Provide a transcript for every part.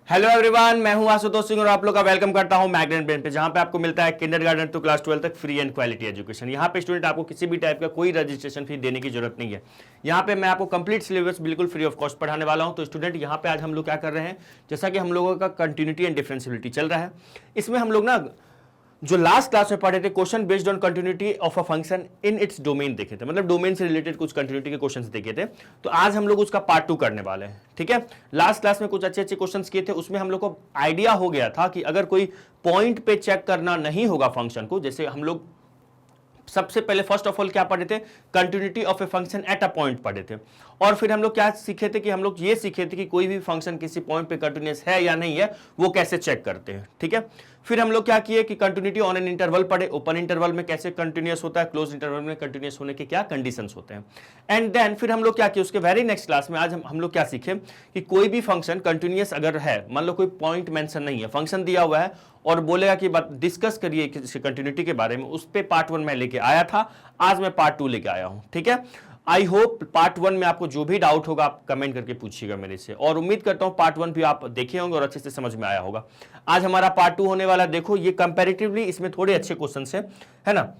Hello everyone, मैं हूं आशुतोष सिंह और आप लोग का वेलकम करता हूं मैग्नेट ब्रेन पे, जहां पे आपको मिलता है किंडरगार्टन टू क्लास 12 तक फ्री एंड क्वालिटी एजुकेशन। यहां पे स्टूडेंट आपको किसी भी टाइप का कोई रजिस्ट्रेशन फी देने की जरूरत नहीं है। यहां पे मैं आपको कंप्लीट सिलेबस बिल्कुल फ्री ऑफ कॉस्ट पढ़ाने वाला हूं। तो स्टूडेंट यहां पे आज हम लोग क्या कर रहे हैं, जैसा कि हम लोगों का कंटिन्यूटी एंड डिफरेंशियबिलिटी चल रहा है, इसमें हम लोग ना जो लास्ट क्लास में पढ़े थे question based on continuity of a function in its domain देखे थे, मतलब डोमेन से रिलेटेड कुछ कंटिन्यूटी के क्वेश्चंस देखे थे। तो आज हम लोग उसका पार्ट 2 करने वाले हैं। ठीक है, लास्ट क्लास में कुछ अच्छे अच्छे क्वेश्चंस किए थे, उसमें हम लोग को आइडिया हो गया था कि अगर कोई पॉइंट पे चेक करना नहीं होगा फंक्शन को, जैसे हम लोग सबसे पहले फर्स्ट ऑफ ऑल क्या पढ़े थे, continuity of a function at a point पढ़े थे। और फिर हम लोग क्या सीखे थे कि हम लोग ये सीखे थे कि कोई भी फंक्शन किसी पॉइंट पे कंटिन्यूअस है या नहीं है वो कैसे चेक करते हैं। ठीक है, फिर हम लोग क्या किए कि कंटिन्यूटी ऑन एन इंटरवल पढ़े, ओपन इंटरवल में कैसे कंटिन्यूअस होता है, क्लोज इंटरवल में कंटिन्यूअस होने के क्या कंडीशंस होते हैं। एंड देन फिर हम लोग क्या किए, उसके वेरी नेक्स्ट क्लास में आज हम लोग क्या सीखे कि कोई भी फंक्शन कंटिन्यूअस अगर है, मान लो कोई पॉइंट मेंशन नहीं है, फंक्शन दिया हुआ है और बोलेगा कि डिस्कस करिए किसी कंटिन्यूटी के बारे में, उस पे पार्ट 1 में लेके आया था, आज मैं पार्ट 2 लेके आया हूं। ठीक है, आई होप पार्ट 1 में आपको जो भी डाउट होगा आप कमेंट करके पूछिएगा मेरे से, और उम्मीद करता हूं पार्ट 1 भी आप देखे होंगे और अच्छे से समझ में आया होगा। आज हमारा पार्ट 2 होने वाला, देखो ये कंपैरेटिवली इसमें थोड़े अच्छे क्वेश्चंस हैं, है ना।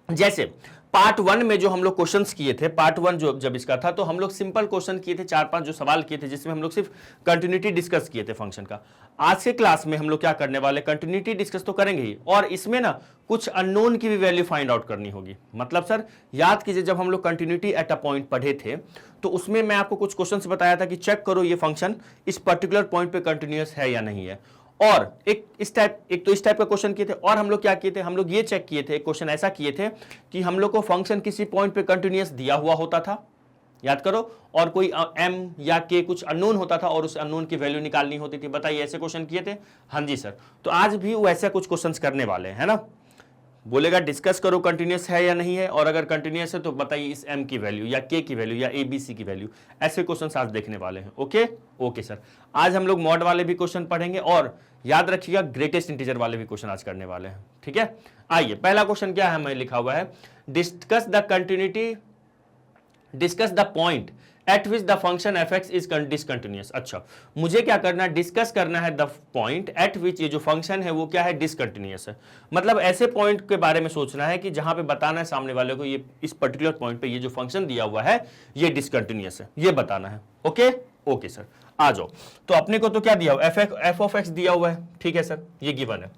जैसे पार्ट 1 में जो हम लोग क्वेश्चंस किए थे, पार्ट 1 जो जब इसका था तो हम लोग सिंपल क्वेश्चन किए थे, 4-5 जो सवाल किए थे जिसमें हम लोग सिर्फ कंटिन्यूटी डिस्कस किए थे फंक्शन का। आज के क्लास में हम लोग क्या करने वाले, कंटिन्यूटी डिस्कस तो करेंगे ही, और इसमें ना कुछ अननोन की भी वैल्यू फाइंड आउट करनी होगी। मतलब सर याद कीजिए, जब हम लोग कंटिन्यूटी एट अ पॉइंट पढ़े थे तो उसमें मैं आपको कुछ क्वेश्चंस बताया था कि चेक करो ये फंक्शन इस पर्टिकुलर पॉइंट पे कंटिन्यूअस है या नहीं है। और एक इस टाइप का क्वेश्चन किए थे, और हम लोग क्या किए थे, हम लोग ये चेक किए थे, क्वेश्चन ऐसा किए थे कि हम लोग को फंक्शन किसी पॉइंट पे कंटिन्यूअस दिया हुआ होता था, याद करो, और कोई m या k कुछ अननोन होता था और उस अननोन की वैल्यू निकालनी होती थी। बताइए ऐसे क्वेश्चन किए थे? हाँ जी सर। तो आज भी वो ऐसे कुछ क्वेश्चंस करने वाले हैं, है ना। बोलेगा डिस्कस करो कंटिन्यूअस है या नहीं है, और अगर कंटिन्यूअस है तो बताइए इस m की वैल्यू या k की वैल्यू या abc की वैल्यू। ऐसे क्वेश्चंस आज देखने वाले हैं। ओके ओके सर, आज हम लोग मॉड वाले भी क्वेश्चन पढ़ेंगे, और याद रखिएगा ग्रेटेस्ट इंटीजर वाले भी क्वेश्चन आज करने वाले हैं। ठीक है, आइए पहला क्वेश्चन क्या है, मैं लिखा हुआ है discuss the continuity, discuss the point eight which the function fx is discontinuous. अच्छा, मुझे क्या करना है, डिस्कस करना है द पॉइंट एट विच ये जो फंक्शन है वो क्या है, डिसकंटिन्यूअस है। मतलब ऐसे पॉइंट के बारे में सोचना है कि जहां पे बताना है सामने वाले को ये इस पर्टिकुलर पॉइंट पे ये जो फंक्शन दिया हुआ है ये डिसकंटिन्यूअस है, ये बताना है। ओके ओके सर, आ जाओ। तो अपने को तो क्या दिया हुआ, एफ ऑफ एक्स दिया हुआ है, ठीक है सर, ये गिवन है।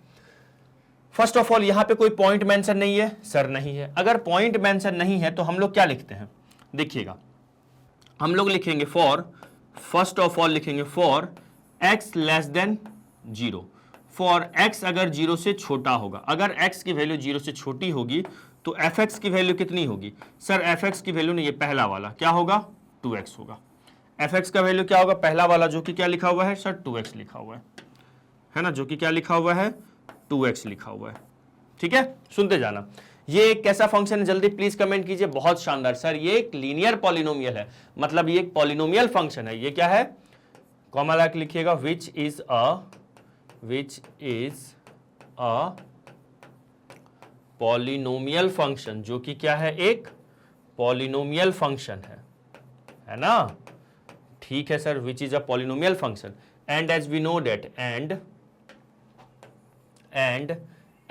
फर्स्ट ऑफ ऑल यहां पे कोई पॉइंट मेंशन नहीं है, सर नहीं है। अगर पॉइंट मेंशन नहीं है तो हम लोग क्या लिखते हैं, देखिएगा हम लोग लिखेंगे फॉर, फर्स्ट ऑफ ऑल लिखेंगे for x less than 0, for x अगर 0 से छोटा होगा, अगर x की वैल्यू 0 से छोटी होगी तो fx की वैल्यू कितनी होगी, सर fx की वैल्यू नहीं, ये पहला वाला क्या होगा, 2x होगा। fx का वैल्यू क्या होगा, पहला वाला जो कि क्या लिखा हुआ है सर, 2x लिखा हुआ है ना, जो कि क्या लिखा हुआ है, 2x लिखा हुआ है। ठीक है, सुनते जाना। ये एक कैसा फंक्शन है, जल्दी प्लीज कमेंट कीजिए। बहुत शानदार सर, ये एक लीनियर पॉलिनोमियल है, मतलब ये एक पॉलिनोमियल फंक्शन है। ये क्या है, कॉमा लगा के लिखिएगा, which is a polynomial function, जो कि क्या है, एक पॉलिनोमियल फंक्शन है ना। ठीक है sir, which is a polynomial function, and as we know that, and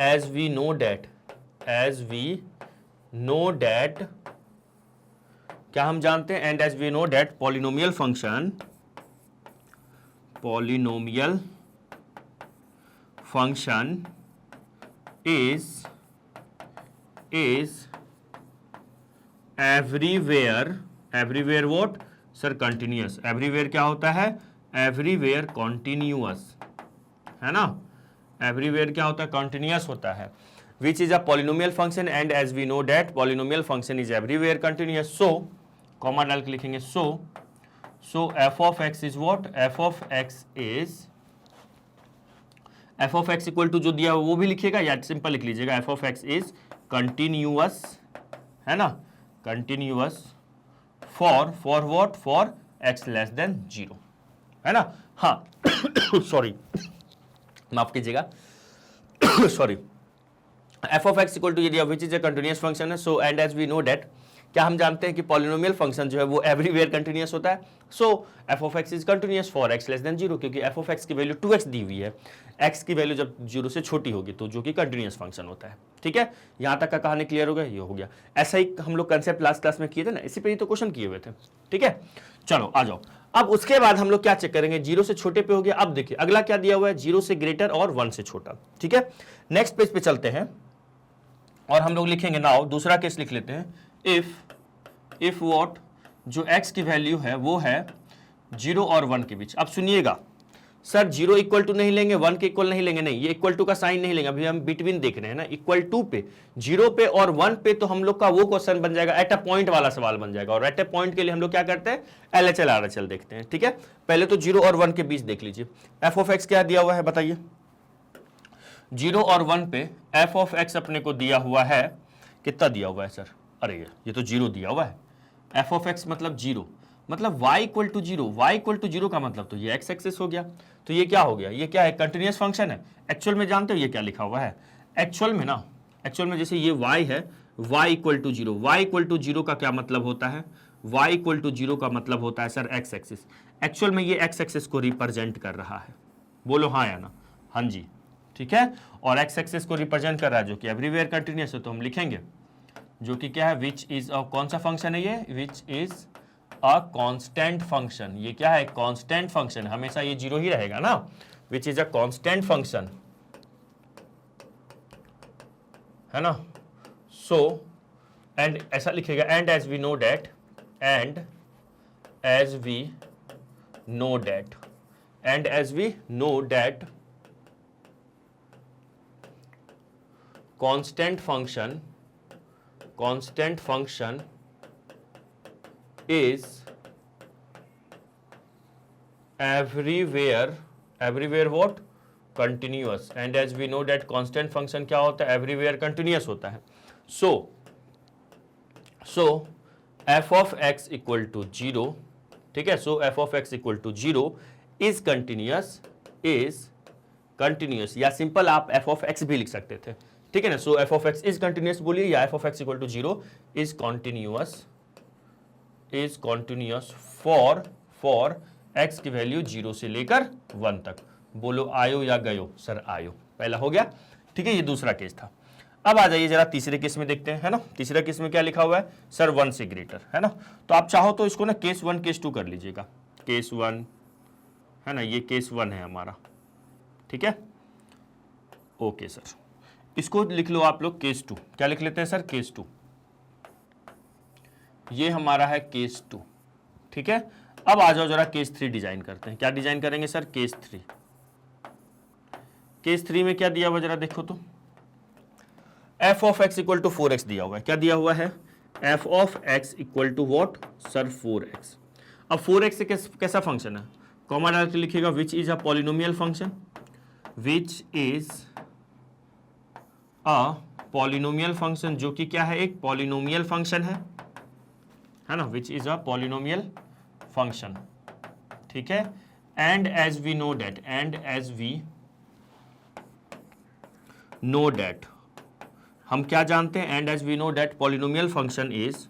as we know that, क्या हम जानते हैं, and as we know that polynomial function is everywhere what sir, continuous। everywhere क्या होता है, everywhere continuous, है ना। Everywhere क्या होता है, कंटिन्यूअस होता है। Which is a polynomial function, and as we know that polynomial function is everywhere continuous. So comma डाल के लिखेंगे, so F of x is what, F of x equal to जो दिया वो भी लिखिएगा, या सिंपल लिख लीजिएगा, F of x is continuous, है ना, continuous for what, for X less than 0, है ना। हाँ सॉरी माफ कीजिएगा sorry, F of x equal to ये दिया which is a continuous function है। So and as we know that क्या हम जानते हैं कि पॉलिनोमियल फंक्शन जो है वो एवरीवेयर कंटिन्यूअस होता है? So F of x is continuous for X less than 0, क्योंकि एफ ऑफ एक्स की वैल्यू 2x दी हुई है, एक्स की वैल्यू जब 0 से छोटी होगी तो जो कि कंटिन्यूअस फंक्शन होता है। ठीक है, यहां तक का कहानी क्लियर हो गया, ये हो गया। ऐसा ही हम लोग कंसेप्ट लास्ट क्लास में किए थे ना, इसी पे ही तो क्वेश्चन किए हुए थे। ठीक है, चलो आ जाओ। अब उसके बाद हम लोग क्या चेक करेंगे, 0 से छोटे पे हो गया। अब देखिए अगला क्या दिया हुआ है, 0 से ग्रेटर और 1 से छोटा। ठीक है, नेक्स्ट पेज पे चलते हैं और हम लोग लिखेंगे नाउ, दूसरा केस लिख लेते हैं, इफ व्हाट, जो x की वैल्यू है वो है 0 और 1 के बीच। अब सुनिएगा सर, 0 इक्वल टू नहीं लेंगे, 1 के इक्वल नहीं लेंगे, नहीं, ये इक्वल टू का साइन नहीं लेंगे, अभी हम बिटवीन देख रहे हैं ना। इक्वल टू पे, 0 पे और 1 पे तो हम लोग का वो क्वेश्चन बन जाएगा, एट अ पॉइंट वाला सवाल बन जाएगा। और एट अ पॉइंट के लिए हम लोग क्या करते हैं, LHL RHL देखते हैं। ठीक है, पहले तो 0 और 1 के बीच देख लीजिए। एफ ऑफ एक्स क्या दिया हुआ है बताइए, 0 और 1 पे एफ ऑफ एक्स अपने को दिया हुआ है, कितना दिया हुआ है सर, अरे ये तो 0 दिया हुआ है। एफ ऑफ एक्स मतलब 0, मतलब y equal to 0, y equal to 0 का मतलब तो ये x एक्सिस हो गया। तो ये क्या हो गया, ये क्या है, कंटिन्यूअस फंक्शन है। एक्चुअल में जानते हो ये क्या लिखा हुआ है, एक्चुअल में ना, एक्चुअल में जैसे ये y है, y equal to 0, y equal to 0 का क्या मतलब होता है, y इक्वल टू 0 का मतलब होता है सर x एक्सिस। एक्चुअल में ये x एक्सिस को रिप्रेजेंट कर रहा है, बोलो हाँ या ना, हाँ जी। ठीक है, और x एक्सिस को रिप्रेजेंट कर रहा है जो कि एवरीवेयर कंटिन्यूअस है, तो हम लिखेंगे जो कि क्या है, विच इज अ, कौन सा फंक्शन है ये, विच इज अ कांस्टेंट फंक्शन। ये क्या है, कांस्टेंट फंक्शन, हमेशा ये 0 ही रहेगा ना, which is a constant function, है ना। सो एंड ऐसा लिखेगा, and as we know that, and as we know that, and as we know that constant function is everywhere what, continuous, and as we know that constant function क्या होता है, everywhere continuous होता है। so f of x equal to 0, ठीक है, so f of x equal to 0 is continuous, या simple आप f of x भी लिख सकते थे। ठीक है ना, so f of x is continuous बोलिए, या f of x equal to 0 is continuous for x की वैल्यू 0 से लेकर 1 तक। बोलो आयो या गयो, सर आयो, पहला हो गया। ठीक है, ये दूसरा केस था। अब आ जाइए जरा तीसरे केस में देखते हैं, है ना। तीसरे केस में क्या लिखा हुआ है सर, 1 से ग्रेटर, है ना। तो आप चाहो तो इसको ना केस 1 केस 2 कर लीजिएगा, केस 1 है ना, ये केस 1 है हमारा। ठीक है, ओके सर, इसको लिख लो आप लोग केस 2। क्या लिख लेते हैं सर, केस 2, ये हमारा है केस 2। ठीक है, अब आ जाओ जरा केस 3 डिजाइन करते हैं। क्या डिजाइन करेंगे सर, केस 3। केस 3 में क्या दिया हुआ जरा देखो तो, F of x equal to 4x दिया हुआ है। क्या दिया हुआ है, F of x equal to what sir, 4x। अब 4x से कैसा फंक्शन है, कॉमा डाल के लिखिएगा, which is a polynomial function, which is a polynomial function, जो कि क्या है, एक पॉलिनोमियल फंक्शन है ना, which is a polynomial function. ठीक है, and as we know that, हम क्या जानते हैं, and as we know that polynomial function is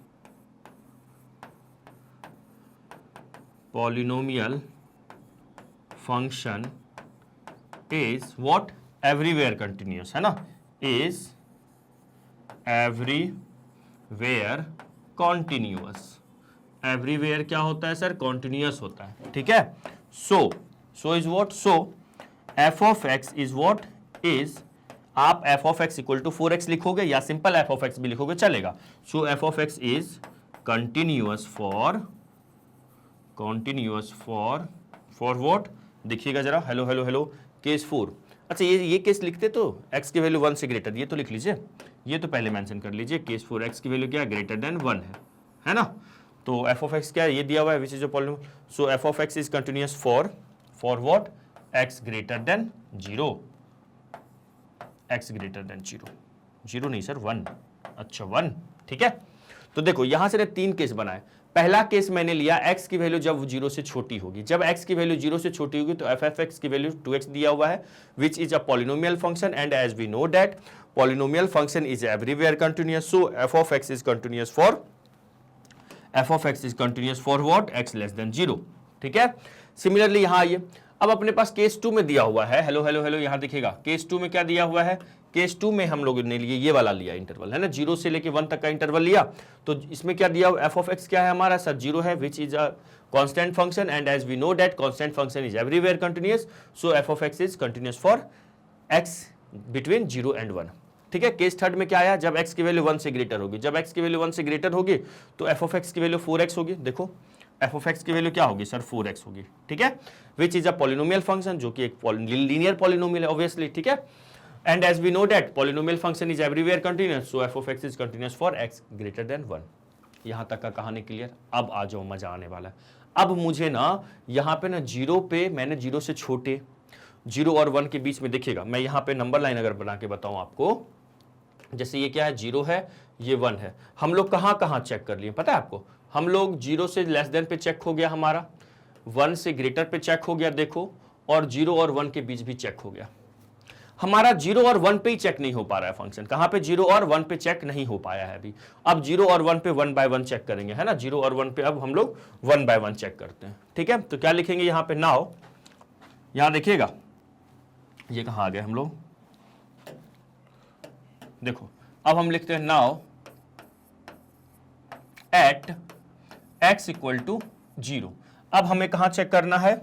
what, everywhere continuous, है ना, इज एवरीवेयर कॉन्टिन्यूअस। एवरीवेयर क्या होता है सर, कॉन्टिन्यूअस होता है। ठीक है, so is what, so F of x is what is, आप F of x equal to 4x लिखोगे या सिंपल एफ ऑफ एक्स भी लिखोगे चलेगा। So F of x is continuous for what, देखिएगा जरा, हेलो केस 4। अच्छा ये केस लिखते तो x की वैल्यू 1 से ग्रेटर, ये तो लिख लीजिए, ये तो पहले मेंशन कर लीजिए, केस 4 x की वैल्यू क्या है, ग्रेटर देन 1 है ना। तो एफ ऑफ एक्स क्या है, ये दिया हुआ है, which is a polynomial. So F of x is continuous for what, x greater than 0, x greater than 0 नहीं सर 1, अच्छा 1। ठीक है, तो देखो यहां से 3 केस बनाए। पहला केस मैंने लिया x की वैल्यू जब 0 से छोटी होगी, जब x की वैल्यू 0 से छोटी होगी तो एफ ऑफ एक्स की वैल्यू 2x दिया हुआ है, which is a polynomial function, and as we know that polynomial function is everywhere continuous, so F of x is continuous for f of x is continuous for what, x less than 0। ठीक है, similarly यहां आइए, अब अपने पास case 2 में दिया हुआ है, हेलो हेलो हेलो, यहां दिखेगा केस 2 में क्या दिया हुआ है, केस 2 में हम लोगों ने लिए ये वाला लिया इंटरवल, है ना, 0 से लेके 1 तक का इंटरवल लिया। तो इसमें क्या दिया, एफ ऑफ एक्स क्या है हमारा सर, 0 है, which is a constant function, and as we know that constant function is everywhere continuous, so F of x is continuous for x between 0 and 1। ठीक है, केस थर्ड में क्या आया, जब x की वैल्यू 1 से ग्रेटर होगी, जब x की वैल्यू 1 से ग्रेटर होगी तो एफ ऑफ एक्स की वैल्यू 4x होगी। देखो एफ ऑफ एक्स की वैल्यू क्या होगी सर, 4x होगी। ठीक है, which is a polynomial function, जो कि एक लीनियर पॉलिनोमियल है ऑब्वियसली। ठीक है, and as we know that polynomial function is everywhere continuous, so F of x is continuous for x greater than 1। यहां तक का कहानी क्लियर। अब आ जाओ, मजा आने वाला है। अब मुझे ना यहाँ पे ना 0 पे मैंने 0 से छोटे, 0 और 1 के बीच में देखिएगा, मैं यहाँ पे नंबर लाइन अगर बना के बताऊं आपको, जैसे ये क्या है, 0 है, ये 1 है, हम लोग कहाँ कहाँ चेक कर लिए पता है आपको, हम लोग 0 से लेस देन पे चेक हो गया हमारा, 1 से ग्रेटर पे चेक हो गया देखो, और 0 और 1 के बीच भी चेक हो गया। हमारा 0 और 1 पे ही चेक नहीं हो पा रहा है फंक्शन, कहां पे 0 और 1 पे चेक नहीं हो पाया है अभी। अब 0 और 1 पे 1 बाय 1 चेक करेंगे, है ना, 0 और 1 पे अब हम लोग 1 बाय 1 चेक करते हैं। ठीक है, तो क्या लिखेंगे यहां पे, नाउ यहां देखिएगा ये कहां आ गए हम लोग, देखो अब हम लिखते हैं now at x equal to 0। अब हमें कहां चेक करना है,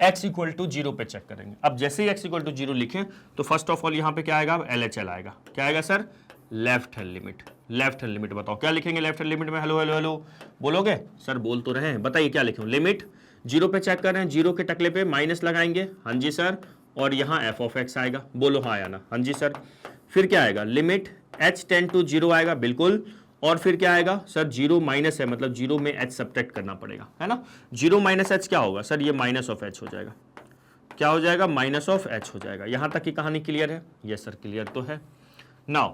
x इक्वल टू 0 पे चेक करेंगे। अब जैसे ही x इक्वल टू 0 लिखें तो फर्स्ट ऑफ ऑल यहां पे क्या आएगा, LHL आएगा। क्या आएगा sir, left hand limit. Left hand limit बताओ क्या लिखेंगे लेफ्ट हैंड लिमिट में, हेलो हेलो हेलो बोलोगे सर, बोल तो रहे हैं, बताइए क्या लिखूं। लिमिट 0 पे चेक कर रहे हैं, 0 के टकले पे माइनस लगाएंगे, हाँ जी सर, और यहां एफ ऑफ एक्स आएगा, बोलो हाँ या ना, हाँ जी सर। फिर क्या आएगा, लिमिट h टेंड टू 0 आएगा बिल्कुल, और फिर क्या आएगा सर, 0 माइनस है, मतलब 0 में h सब्ट्रैक्ट करना पड़ेगा, है ना, 0 माइनस h क्या होगा सर, ये माइनस ऑफ h हो जाएगा। क्या हो जाएगा, माइनस ऑफ h हो जाएगा। यहां तक की कहानी क्लियर है, यस सर क्लियर तो है। नाउ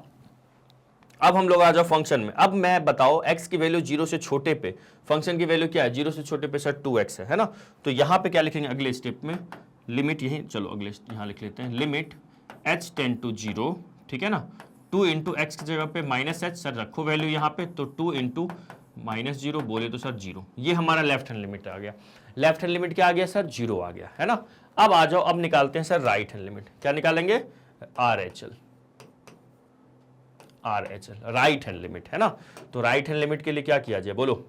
अब हम लोग आ जाओ फंक्शन में। अब मैं बताओ x की वैल्यू 0 से छोटे पे, फंक्शन की वैल्यू क्या है, 0 से छोटे पे सर 2x है ना, तो यहां पे क्या लिखेंगे अगले स्टेप में, लिमिट यही, चलो अगले यहां लिख लेते हैं, लिमिट h टेंड टू 0, ठीक है ना, 2 इंटू एक्स की जगह पे माइनस एच सर रखो वैल्यू यहाँ पे, तो 2 इंटू माइनस 0 बोले तो सर 0, ये हमारा लेफ्ट हैंड लिमिट आ गया। लेफ्ट हैंड लिमिट क्या आ गया सर, 0 आ गया, है ना। अब आ जाओ, अब निकालते हैं सर राइट हैंड लिमिट। क्या निकालेंगे, RHL, राइट हैंड लिमिट, है ना। तो राइट हैंड लिमिट के लिए क्या किया जाए, बोलो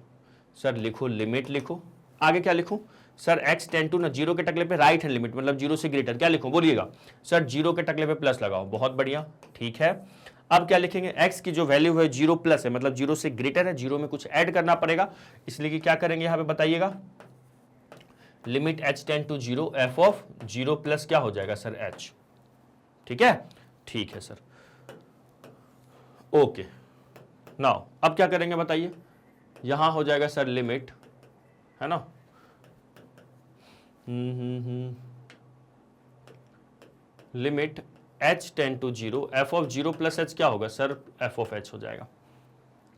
सर, लिखो लिमिट, लिखो आगे क्या लिखूं सर, x टेंड टू ना 0 के टकले पे राइट हैंड लिमिट, मतलब 0 से ग्रेटर, क्या लिखूं बोलिएगा सर, 0 के टकले पे प्लस लगाओ, बहुत बढ़िया, ठीक है। अब क्या लिखेंगे, x की जो वैल्यू है 0 प्लस है, मतलब 0 से ग्रेटर है, 0 में कुछ ऐड करना पड़ेगा, इसलिए कि क्या करेंगे यहां पे बताइएगा, limit h tend to 0 f of 0 plus क्या हो जाएगा सर, h, ठीक है, ठीक है सर, ओके। नाउ अब क्या करेंगे बताइए, यहां हो जाएगा सर लिमिट, है ना, limit h tend to 0 f of 0 plus h क्या होगा सर, f ऑफ h हो जाएगा,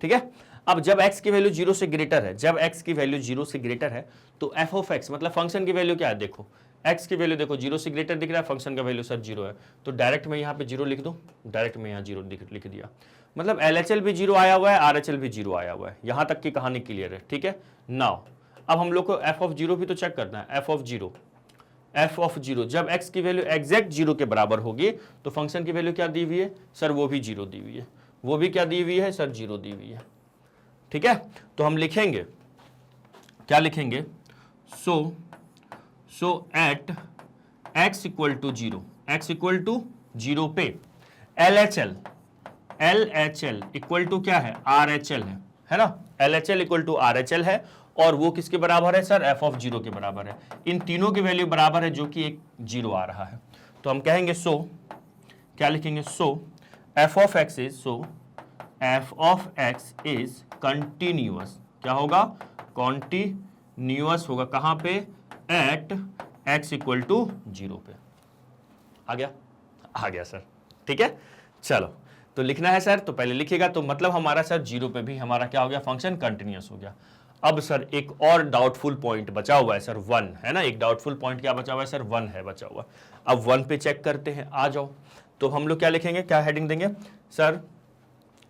ठीक है। अब जब x की वैल्यू 0 से ग्रेटर है, जब x की वैल्यू 0 से ग्रेटर है तो f ऑफ x मतलब फंक्शन की वैल्यू क्या है, देखो x की वैल्यू देखो 0 से ग्रेटर दिख रहा है, फंक्शन का वैल्यू सर 0 है, तो डायरेक्ट मैं यहाँ पे 0 लिख दूं, डायरेक्ट मैं यहाँ 0 लिख दिया, मतलब LHL भी 0 आया हुआ है, RHL भी 0 आया हुआ है, यहां तक की कहानी क्लियर है, ठीक है। नाउ अब हम लोग को f ऑफ 0 भी तो चेक करना है, f ऑफ 0 जब x की वैल्यू एग्जैक्ट 0 के बराबर होगी तो फंक्शन की वैल्यू क्या दी हुई है सर, वो भी 0 दी हुई है, वो भी क्या दी हुई है सर, 0 दी हुई है, ठीक है। तो हम लिखेंगे, क्या लिखेंगे, so at x equal to 0, x equal to 0 पे LHL इक्वल टू क्या है, RHL है ना, LHL इक्वल टू RHL है, और वो किसके बराबर है सर, f ऑफ 0 के बराबर है, इन तीनों की वैल्यू बराबर है, जो कि एक 0 आ रहा है, तो हम कहेंगे सो क्या लिखेंगे, so f of x is continuous, क्या होगा, कॉन्टिन्यूअस होगा, कहां पे, एट x इक्वल टू 0 पे। आ गया सर, ठीक है। चलो तो लिखना है सर, तो पहले लिखिएगा, तो मतलब हमारा सर 0 पे भी हमारा क्या हो गया, फंक्शन कंटिन्यूअस हो गया। अब सर एक और डाउटफुल पॉइंट बचा हुआ है सर, 1 है ना, एक डाउटफुल पॉइंट क्या बचा हुआ है सर, 1 है बचा हुआ। अब 1 पे चेक करते हैं, आ जाओ, तो हम लोग क्या लिखेंगे, क्या हेडिंग देंगे सर,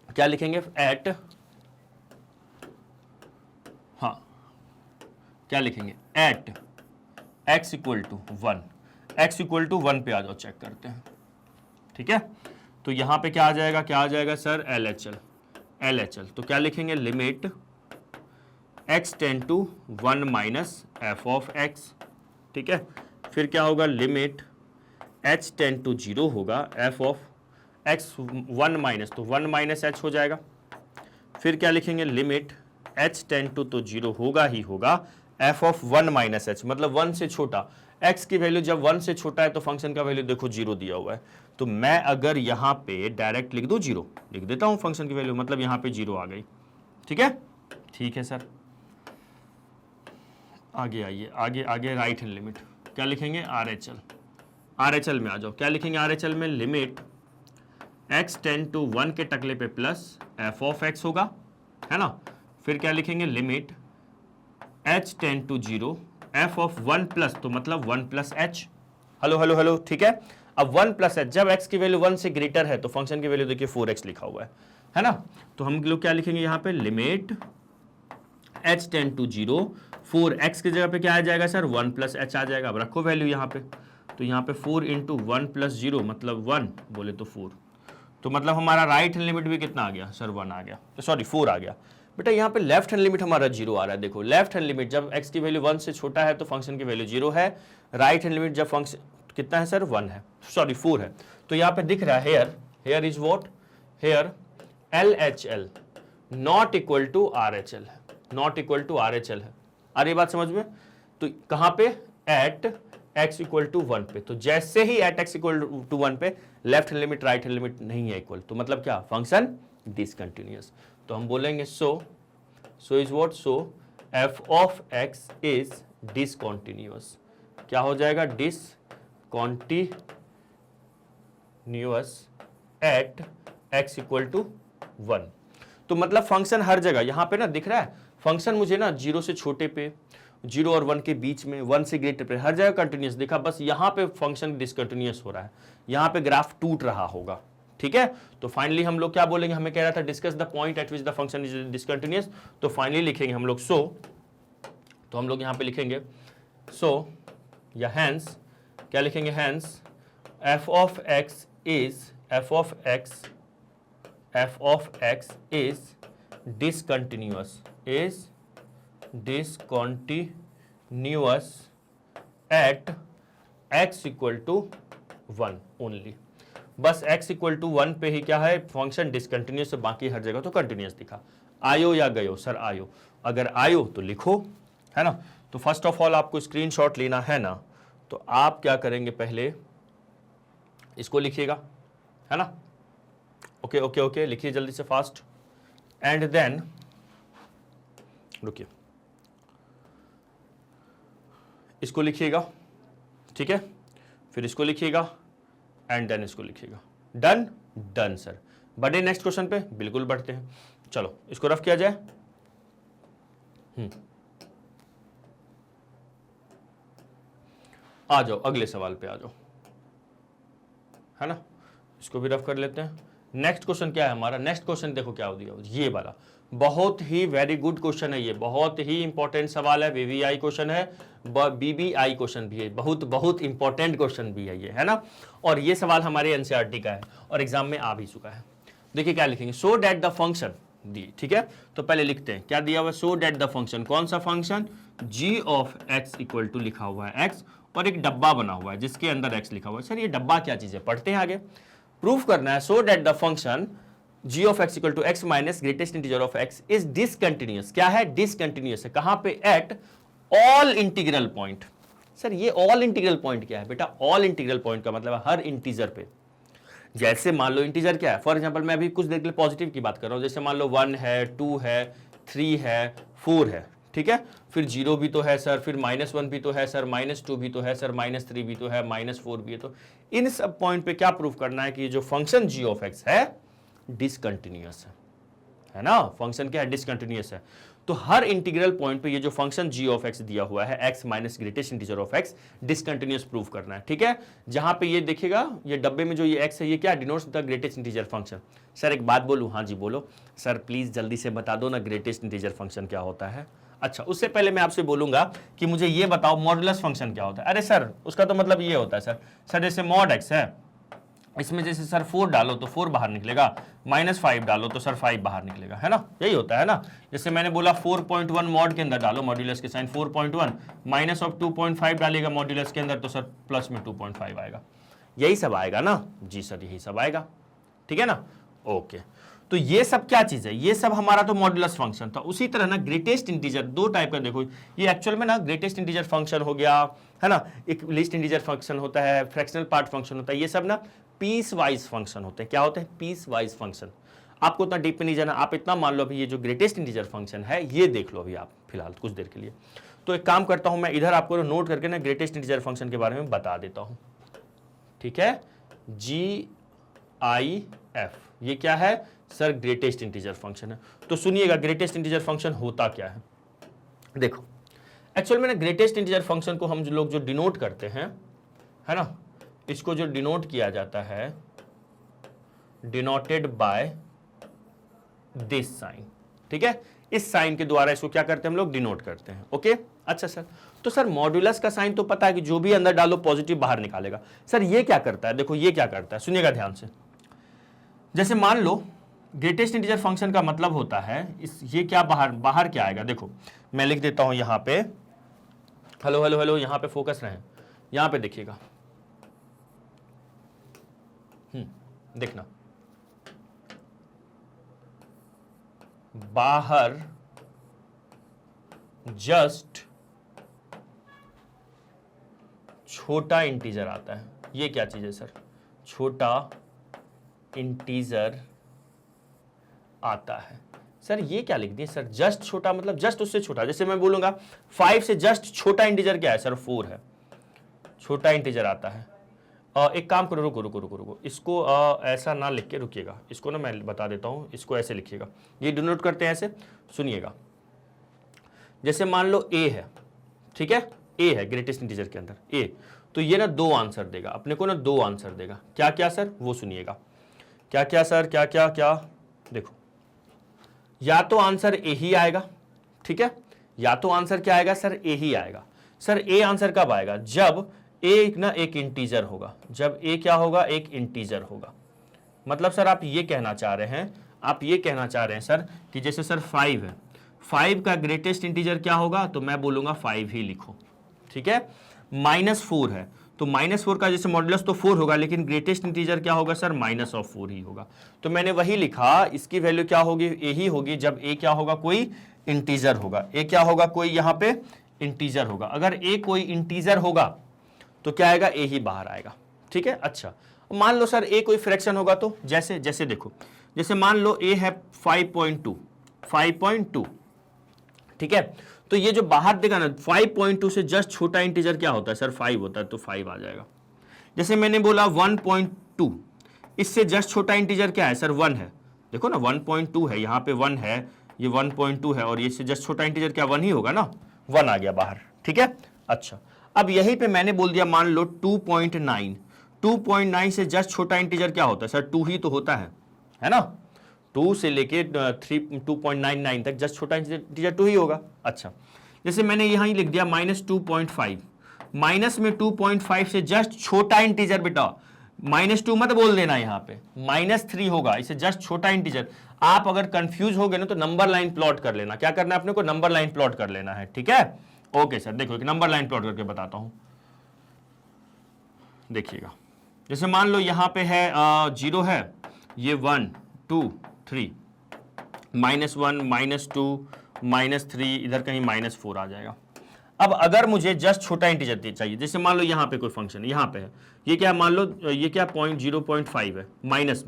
क्या लिखेंगे, एट क्या लिखेंगे, at x equal to 1, x equal to 1 पे आ जाओ, चेक करते हैं, ठीक है। तो यहां पे क्या आ जाएगा, क्या आ जाएगा सर, LHL। तो क्या लिखेंगे, limit x tend to 1 minus f of x, ठीक है। फिर क्या होगा, लिमिट h टेंड टू 0 होगा, एफ ऑफ x 1 माइनस, तो 1 माइनस h हो जाएगा। फिर क्या लिखेंगे, लिमिट h टेंड टू, तो 0 होगा ही होगा, एफ ऑफ 1 माइनस एच, मतलब 1 से छोटा, x की वैल्यू जब 1 से छोटा है तो फंक्शन का वैल्यू देखो 0 दिया हुआ है, तो मैं अगर यहां पे डायरेक्ट लिख दूं 0, लिख देता हूं फंक्शन की वैल्यू, मतलब यहां पे 0 आ गई, ठीक है। ठीक है सर, आगे आइए, आगे राइट हैंड लिमिट क्या लिखेंगे, RHL में आ जाओ, क्या लिखेंगे RHL में, लिमिट x टेंड टू 1 के टकले पे प्लस एफ ऑफ x होगा, है ना। फिर क्या लिखेंगे, limit h tend to 0 F of 1 plus, तो मतलब 1 प्लस एच, हेलो, ठीक है। अब 1 प्लस एच, जब x की वैल्यू 1 से ग्रेटर है तो फंक्शन की वैल्यू देखिए 4x लिखा हुआ है ना। तो हम लोग क्या लिखेंगे यहाँ पे, limit h tend to 0, 4x की जगह पे क्या आ जाएगा सर, 1 प्लस एच आ जाएगा। अब रखो वैल्यू यहाँ पे, तो यहाँ पे 4 इंटू 1 प्लस 0 मतलब 1, बोले तो 4, तो मतलब हमारा राइट हैंड लिमिट भी कितना आ गया सर, 1 आ गया, सॉरी 4 आ गया। बेटा यहाँ पे लेफ्ट हैंड लिमिट हमारा 0 आ रहा है, देखो लेफ्ट हैंड लिमिट जब x की वैल्यू 1 से छोटा है तो फंक्शन की वैल्यू 0 है, राइट हैंड लिमिट जब फंक्शन कितना है सर, 1 है, सॉरी 4 है। तो यहाँ पे दिख रहा है here is what, here LHL not equal to RHL है, नॉट इक्वल टू RHL है। आ रही बात समझ में। तो कहां पे, एट x इक्वल टू 1 पे, तो जैसे ही एट x इक्वल टू 1 पे left hand limit right hand limit नहीं है इक्वल, तो मतलब क्या, फंक्शन डिसकंटिन्यूअस। तो हम बोलेंगे so is what, so F of x is discontinuous. क्या हो जाएगा, discontinuous at x equal to 1। तो मतलब फंक्शन हर जगह यहां पे ना दिख रहा है, फंक्शन मुझे ना 0 से छोटे पे, 0 और 1 के बीच में, 1 से ग्रेटर पे, हर जगह कंटिन्यूअस दिखा, बस यहां पे फंक्शन डिसकंटिन्यूअस हो रहा है, यहां पे ग्राफ टूट रहा होगा, ठीक है। तो फाइनली हम लोग क्या बोलेंगे, हमें कह रहा था discuss the point eight which the function is discontinuous, तो फाइनली लिखेंगे हम लोग सो, तो हम लोग यहां पे लिखेंगे सो या हैंस, क्या लिखेंगे, hence f of x is discontinuous at x equal to 1 only. बस x इक्वल टू 1 पे ही क्या है, फंक्शन डिसकंटिन्यूअस है, बाकी हर जगह तो कंटिन्यूअस दिखा। आयो या गयो सर, आयो, अगर आयो तो लिखो, है ना। तो फर्स्ट ऑफ ऑल आपको स्क्रीनशॉट लेना है ना, तो आप क्या करेंगे, पहले इसको लिखिएगा, है ना। ओके, लिखिए जल्दी से फास्ट, एंड देन रुकिए, इसको लिखिएगा, ठीक है, फिर इसको लिखिएगा एंड देन इसको लिखिएगा। Done sir. बढ़े नेक्स्ट क्वेश्चन पे, बिल्कुल बढ़ते हैं, चलो इसको रफ किया जाए। आ जाओ अगले सवाल पे आ जाओ, है ना, इसको भी रफ कर लेते हैं। नेक्स्ट क्वेश्चन क्या है हमारा, नेक्स्ट क्वेश्चन देखो क्या हो दिया, ये वाला बहुत ही वेरी गुड क्वेश्चन है, ये बहुत ही इंपॉर्टेंट सवाल है, VVI क्वेश्चन है, BBI क्वेश्चन भी है, बहुत इंपॉर्टेंट क्वेश्चन भी है ये, है ना। और ये सवाल हमारे NCERT का है और एग्जाम में आ भी चुका है। देखिए क्या लिखेंगे, सो डेट द फंक्शन दी, ठीक है। तो पहले लिखते हैं क्या दिया हुआ, सो डेट द फंक्शन, कौन सा function, g of x equal to लिखा हुआ है x, और एक डब्बा बना हुआ है जिसके अंदर x लिखा हुआ है। सर ये डब्बा क्या चीज है, पढ़ते हैं आगे। प्रूफ करना है, so that the function g of x equal to x minus greatest integer of x is discontinuous. क्या है, डिसकंटिन्यूअस है, कहां पे, at all integral point. Sir ये ऑल इंटीग्रल पॉइंट क्या है बेटा, ऑल इंटीग्रल पॉइंट का मतलब हर इंटीजर पे। जैसे मान लो इंटीजर क्या है, फॉर एग्जांपल मैं अभी कुछ देर के लिए पॉजिटिव की बात कर रहा हूं, जैसे मान लो 1 है, 2 है, 3 है, 4 है, ठीक है। फिर 0 भी तो है सर, फिर -1 भी तो है सर, -2 भी तो है सर, -3 भी तो है, -4 भी है। तो इन सब पॉइंट पे क्या प्रूफ करना है कि जो फंक्शन g ऑफ x है डिसकंटिन्यूअस है ना। फंक्शन क्या है, डिसकंटिन्यूअस है। तो हर इंटीग्रल पॉइंट पे ये जो फंक्शन g ऑफ x दिया हुआ है, x minus greatest integer of x, discontinuous proof करना है, ठीक है। जहां पे ये देखिएगा, ये डब्बे में जो ये x है, ये क्या denotes the greatest integer function. Sir एक बात बोलूं, हाँ जी बोलो सर, प्लीज जल्दी से बता दो ना ग्रेटेस्ट इंटीजर फंक्शन क्या होता है। अच्छा, उससे पहले मैं आपसे बोलूंगा कि मुझे ये बताओ मॉडुलस फंक्शन क्या होता है। अरे सर, उसका तो मतलब ये होता है सर जैसे मॉड x है, इसमें जैसे सर 4 डालो तो 4 बाहर निकलेगा, -5 डालो तो सर 5 बाहर निकलेगा, है ना, यही होता है ना। जैसे मैंने बोला 4.1 मॉड के अंदर डालो, मॉड्यूलस के साइन 4.1 माइनस ऑफ 2.5 डालेगा मॉड्यूलस के अंदर तो सर प्लस में 2.5 आएगा, यही सब आएगा ना। जी सर, यही सब आएगा, ठीक है ना। ओके, तो ये सब क्या चीज है, ये सब हमारा तो मॉडुलस फंक्शन था। उसी तरह ना ग्रेटेस्ट इंटीजर दो टाइप का, देखो ये एक्चुअल में ना ग्रेटेस्ट इंटीजर फंक्शन हो गया, है ना, एक लीस्ट इंटीजर फंक्शन होता है, फ्रैक्शनल पार्ट फंक्शन होता है, ये सब ना पीस वाइज फंक्शन होते हैं। क्या होते हैं? Piecewise function. आपको उतना डीप में नहीं जाना, आप इतना मान लो अभी ये जो ग्रेटेस्ट इंटीजर फंक्शन है ये देख लो अभी आप फिलहाल कुछ देर के लिए। तो एक काम करता हूं मैं, इधर आपको नोट करके ना ग्रेटेस्ट इंटीजर फंक्शन के बारे में बता देता हूं, ठीक है। GIF, ये क्या है सर? ग्रेटेस्ट इंटीजर फंक्शन है। तो सुनिएगा ग्रेटेस्ट इंटीजर फंक्शन होता क्या है। देखो एक्चुअल में ना ग्रेटेस्ट इंटीजर फंक्शन को हम जो लोग जो डिनोट करते हैं, है ना, इसको जो डिनोट किया जाता है, डिनोटेड बाय दिस साइन, ठीक है। इस साइन के द्वारा इसको क्या करते हैं हम लोग? डिनोट करते हैं। ओके, अच्छा सर, तो सर मॉड्यूलस का साइन तो पता है कि जो भी अंदर डालो पॉजिटिव बाहर निकालेगा। सर ये क्या करता है? देखो ये क्या करता है, सुनिएगा ध्यान से। जैसे मान लो ग्रेटेस्ट इंटीजर फंक्शन का मतलब होता है इस, ये क्या बाहर क्या आएगा? देखो मैं लिख देता हूं यहां पे, हेलो हेलो हेलो, यहां पे फोकस रहे, यहां पे देखिएगा, देखना, बाहर जस्ट छोटा इंटीजर आता है। ये क्या चीज है सर? छोटा इंटीजर आता है। सर ये क्या लिख दिए सर? जस्ट छोटा मतलब जस्ट उससे छोटा। जैसे मैं बोलूंगा 5 से जस्ट छोटा इंटीजर क्या है सर? 4 है, छोटा इंटीजर आता है। एक काम करो, रुको रुको रुको रुको, इसको ऐसा ना लिख के, रुकिएगा, इसको ना मैं बता देता हूं, इसको ऐसे लिखिएगा, ये डिनोट करते हैं ऐसे, सुनिएगा। जैसे मान लो a है, ठीक है, a है ग्रेटेस्ट इंटीजर के अंदर a, तो ये ना 2 आंसर देगा अपने को, ना 2 आंसर देगा। क्या क्या सर? वो सुनिएगा, क्या क्या सर, क्या क्या क्या, देखो या तो आंसर a ही आएगा, ठीक है, या तो आंसर क्या आएगा सर? a ही आएगा। सर a आंसर कब आएगा? जब a ना एक इंटीजर होगा, जब a क्या होगा? एक इंटीजर होगा। मतलब सर आप ये कहना चाह रहे हैं, आप ये कहना चाह रहे हैं सर कि जैसे सर 5 है, 5 का ग्रेटेस्ट इंटीजर क्या होगा? तो मैं बोलूंगा 5 ही लिखो, ठीक है। -4 है, तो -4 का जैसे मॉडुलस तो 4 होगा, लेकिन ग्रेटेस्ट इंटीजर क्या होगा सर? -4 ही होगा। तो मैंने वही लिखा, इसकी वैल्यू क्या होगी? a ही होगी, जब a क्या होगा? कोई इंटीजर होगा। a क्या होगा? कोई यहाँ पे इंटीजर होगा। अगर a कोई इंटीजर होगा तो क्या आएगा? a ही बाहर आएगा, ठीक है। अच्छा, मान लो सर a कोई फ्रैक्शन होगा, तो जैसे जैसे देखो, जैसे मान लो a है 5.2, ठीक है, तो ये जो बाहर देगा ना 5.2 से जस्ट छोटा इंटीजर क्या होता है सर? 5 होता है, तो 5 आ जाएगा। जैसे मैंने बोला 1.2, इससे जस्ट छोटा इंटीजर क्या है सर? 1 है। देखो ना 1.2 है, यहाँ पे 1 है, ये 1.2 है, और ये से जस्ट छोटा इंटीजर क्या? 1 ही होगा ना, 1 आ गया बाहर, ठीक है। अच्छा, अब यहीं पे मैंने बोल दिया, मान लो 2.9, 2.9 से जस्ट छोटा इंटीजर क्या होता है सर? 2 ही तो होता है ना, 2 से लेके 2.99 तक जस्ट छोटा इंटीजर 2 ही होगा। अच्छा, जैसे मैंने यहां ही लिख दिया -2.5, माइनस में 2.5 से जस्ट छोटा इंटीजर, बेटा -2 मत बोल देना, यहाँ पे -3 होगा, इसे जस्ट छोटा इंटीजर। आप अगर कंफ्यूज हो गए ना तो नंबर लाइन प्लॉट कर लेना। क्या करना है अपने को? नंबर लाइन प्लॉट कर लेना है, ठीक है। ओके सर, देखो एक नंबर लाइन प्लॉट करके बताता हूं, देखिएगा। जैसे मान लो यहां पे है 0 है, ये 1 2 3, -1 -2 -3, इधर कहीं -4 आ जाएगा। अब अगर मुझे जस्ट छोटा इंटीजर चाहिए, जैसे मान लो यहाँ पे कोई फंक्शन है, यहाँ पे है, ये क्या मान लो, ये क्या 0.5 है, माइनस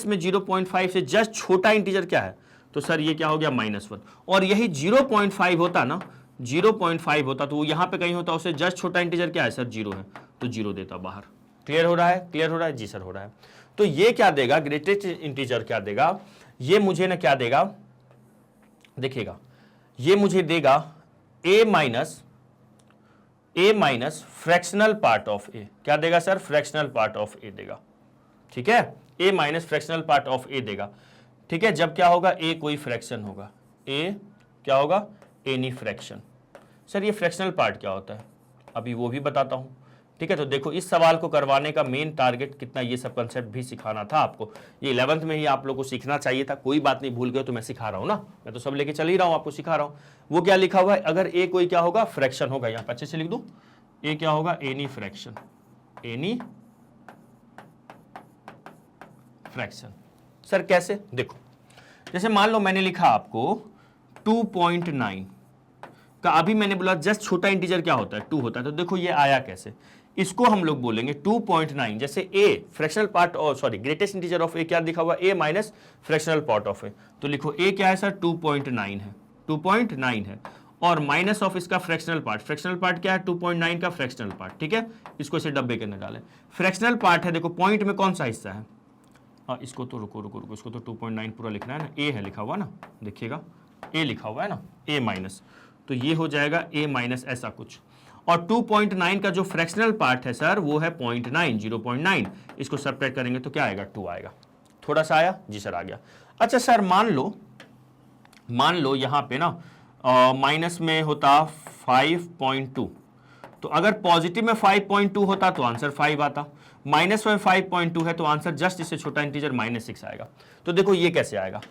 में 0.5 से जस्ट छोटा इंटीजर क्या है? तो सर ये क्या हो गया? -1। और यही 0.5 होता ना, 0.5 होता तो वो यहाँ पे कहीं होता, उससे जस्ट छोटा इंटीजर क्या है सर? 0 है, तो 0 देता बाहर। क्लियर हो रहा है? क्लियर हो रहा है? जी सर हो रहा है। तो ये क्या देगा? ग्रेटेस्ट इंटीजर क्या देगा? ये मुझे ना क्या देगा, देखिएगा, ये मुझे देगा a minus fractional part of a। क्या देगा sir? Fractional part of a देगा, ठीक है, a minus fractional part of a देगा, ठीक है। जब क्या होगा? a कोई फ्रैक्शन होगा, a क्या होगा? Any fraction. सर ये फ्रैक्शनल पार्ट क्या होता है, अभी वो भी बताता हूँ। ठीक है, तो देखो इस सवाल को करवाने का मेन टारगेट कितना, ये सब कंसेप्ट भी सिखाना था आपको। ये 11th में ही आप लोग को सीखना चाहिए था, कोई बात नहीं, भूल गए तो मैं सिखा रहा हूँ ना, मैं तो सब लेके चल ही रहा हूँ, आपको सिखा रहा हूँ। वो क्या लिखा हुआ है, अगर ए कोई क्या होगा, फ्रैक्शन होगा, यहाँ पे अच्छे से लिख दूँ, ए क्या होगा, any fraction, any fraction. Sir कैसे, देखो जैसे मान लो मैंने लिखा आपको 2.9 का, अभी मैंने बोला जस्ट छोटा इंटीजर क्या होता है, 2 होता है, तो देखो ये आया कैसे, इसको हम लोग बोलेंगे 2.9, जैसे ए फ्रैक्शनल पार्ट और सॉरी ग्रेटेस्ट इंटीजर ऑफ ए क्या लिखा हुआ, A minus fractional part of ए, तो लिखो ए क्या है सर, 2.9 है, 2.9 है, और माइनस ऑफ इसका फ्रैक्शनल पार्ट क्या है, 2.9 का फ्रैक्शनल पार्ट। ठीक है, इसको इसे डब्बे के अंदर डालें, फ्रैक्शनल पार्ट है, देखो पॉइंट में कौन सा हिस्सा है, इसको तो रुको, इसको तो 2.9 पूरा लिखना है ना, ए है लिखा हुआ ना, देखिएगा ए लिखा हुआ है ना, ए माइनस, तो ये हो जाएगा ए माइनस ऐसा कुछ, और 2.9 का जो फ्रैक्शनल पार्ट है सर वो है 0.9, 0.9, इसको सब्ट्रैक्ट करेंगे तो क्या आएगा, 2 आएगा। थोड़ा सा आया जी सर, आ गया। अच्छा सर मान लो यहाँ पे ना माइनस में होता 5.2, तो अगर पॉजिटिव में 5.2 होता तो आंसर 5 आता, माइनस में 5.2 है तो आंसर जस्ट इससे छोटा इंटीजर -6 आएगा। तो देखो ये कैसे आएगा,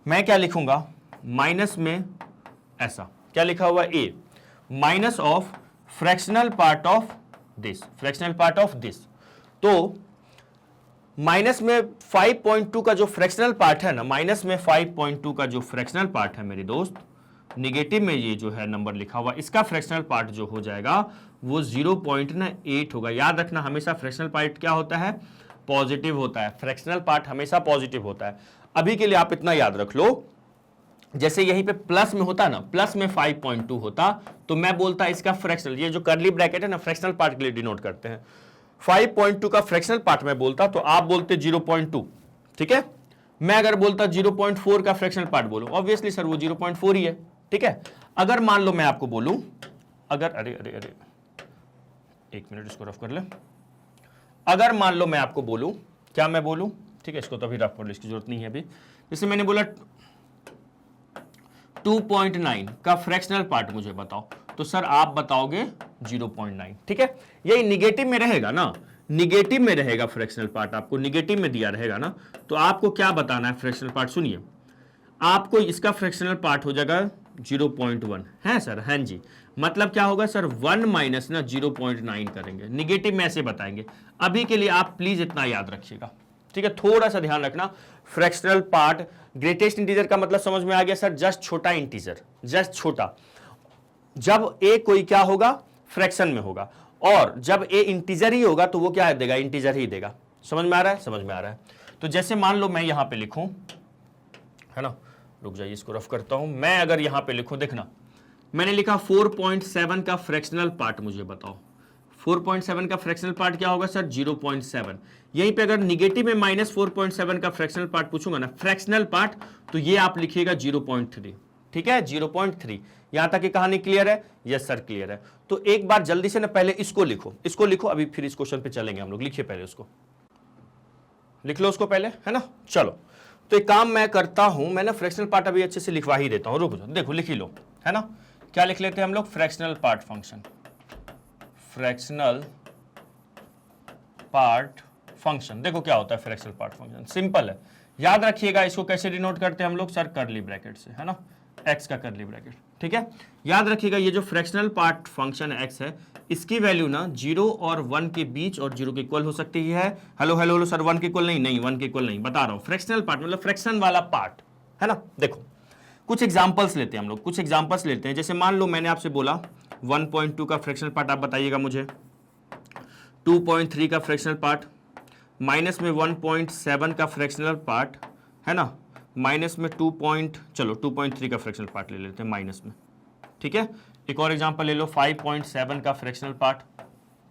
मैं क्या लिखूंगा, माइनस में ऐसा क्या लिखा हुआ, A minus of fractional part of this, fractional part of this, तो माइनस में 5.2 का जो फ्रैक्शनल पार्ट है ना, माइनस में 5.2 का जो फ्रैक्शनल पार्ट है मेरे दोस्त, निगेटिव में ये जो है नंबर लिखा हुआ, इसका फ्रैक्शनल पार्ट जो हो जाएगा वो 0.8 होगा। याद रखना हमेशा फ्रैक्शनल पार्ट क्या होता है, पॉजिटिव होता है, फ्रैक्शनल पार्ट हमेशा पॉजिटिव होता है। अभी के लिए आप इतना याद रख लो, जैसे यहीं पे प्लस में होता ना, प्लस में 5.2 होता तो मैं बोलता इसका फ्रैक्शनल, ये जो कर्ली ब्रैकेट है ना फ्रैक्शनल पार्ट के लिए डिनोट करते हैं, 5.2 का फ्रैक्शनल पार्ट मैं बोलता तो आप बोलते 0.2। ठीक है, मैं अगर बोलता 0.4 का फ्रैक्शनल पार्ट बोलो, ऑब्वियसली सर वो 0.4 ही है। ठीक है, अगर मान लो मैं आपको बोलूं, अगर अरे एक मिनट इसको रफ कर ले, अगर मान लो मैं आपको बोलूं, क्या मैं बोलूं, ठीक है इसको तो अभी रफ कर लो, इसकी जरूरत नहीं है अभी, जैसे मैंने बोला 2.9 का फ्रैक्शनल पार्ट मुझे बताओ, तो सर आप बताओगे 0.9। ठीक है, यही निगेटिव में रहेगा ना, निगेटिव में रहेगा फ्रैक्शनल पार्ट, आपको निगेटिव में दिया रहेगा ना, तो आपको क्या बताना है फ्रैक्शनल पार्ट, सुनिए आपको इसका फ्रैक्शनल पार्ट हो जाएगा 0.1 है सर, हाँ जी, मतलब क्या होगा सर 1 माइनस ना 0.9 करेंगे, निगेटिव में ऐसे बताएंगे। अभी के लिए आप प्लीज इतना याद रखिएगा, ठीक है, थोड़ा सा ध्यान रखना, फ्रैक्शनल पार्ट ग्रेटेस्ट इंटीजर का मतलब समझ में आ गया सर, जस्ट छोटा इंटीजर, जस्ट छोटा, जब ए कोई क्या होगा, फ्रैक्शन में होगा, और जब ए इंटीजर ही होगा तो वो क्या देगा, इंटीजर ही देगा। समझ में आ रहा है, समझ में आ रहा है। तो जैसे मान लो मैं यहां पे लिखूं, है ना, रुक जाइए इसको रफ करता हूं, मैं अगर यहां पे लिखूं, देखना मैंने लिखा 4.7 का फ्रैक्शनल पार्ट मुझे बताओ, 4.7 का फ्रैक्शनल पार्ट क्या होगा सर, 0.7। यहीं पे अगर निगेटिव में -4.7 का फ्रैक्शनल पार्ट पूछूंगा ना, फ्रैक्शनल पार्ट, तो ये आप लिखिएगा 0.3। ठीक है, 0.3। यहां तक की कहानी क्लियर है, यस सर क्लियर है। तो एक बार जल्दी से ना पहले इसको लिखो, अभी फिर इस क्वेश्चन पे चलेंगे हम लोग। लिखिए पहले उसको, लिख लो उसको पहले, है ना। चलो तो एक काम मैं करता हूं, मैं ना फ्रैक्शनल पार्ट अभी अच्छे से लिखवा ही देता हूं, रुक जाओ, देखो लिख ही लो, है ना। क्या लिख लेते हैं हम लोग, fractional part function, fractional part function. देखो क्या होता है फ्रैक्शनल पार्ट फंक्शन, सिंपल है, याद रखिएगा इसको कैसे डिनोट करते हैं हम लोग सर, कर्ली ब्रैकेट से, है ना, एक्स का कर्ली ब्रैकेट। ठीक है, याद रखिएगा ये जो फ्रैक्शनल पार्ट फंक्शन एक्स है, इसकी वैल्यू ना 0 और 1 के बीच और 0 के इक्वल हो सकती है। हेलो सर 1 के इक्वल नहीं, 1 के इक्वल नहीं, बता रहा हूं, फ्रैक्शनल पार्ट मतलब फ्रैक्शन वाला पार्ट, है ना। देखो कुछ एग्जांपल्स लेते हैं हम लोग, कुछ एग्जांपल्स लेते हैं। जैसे मान लो मैंने आपसे बोला 1.2 का फ्रैक्शनल पार्ट आप बताइएगा मुझे, 2.3 का फ्रैक्शनल पार्ट, माइनस में 1.7 का फ्रैक्शनल पार्ट, है ना, माइनस में 2.3 का फ्रैक्शनल पार्ट ले लेते हैं माइनस में। ठीक है, एक और एग्जांपल ले लो 5.7 का फ्रैक्शनल पार्ट।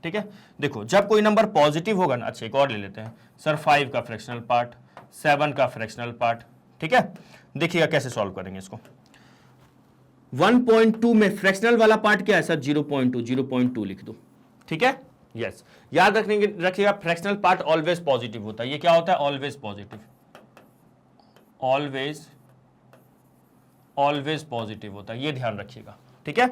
ठीक है, देखो जब कोई नंबर पॉजिटिव होगा ना, अच्छा एक और ले लेते हैं सर, 5 का फ्रैक्शनल पार्ट, 7 का फ्रैक्शनल पार्ट। ठीक है, देखिएगा कैसे सॉल्व करेंगे इसको। 1.2 में फ्रैक्शनल वाला पार्ट क्या है सर, 0.2 लिख दो। ठीक है, यस, याद रखिएगा फ्रैक्शनल पार्ट ऑलवेज पॉजिटिव होता है। ये क्या होता है, always positive, always always positive होता है, ये ध्यान रखिएगा, ठीक है।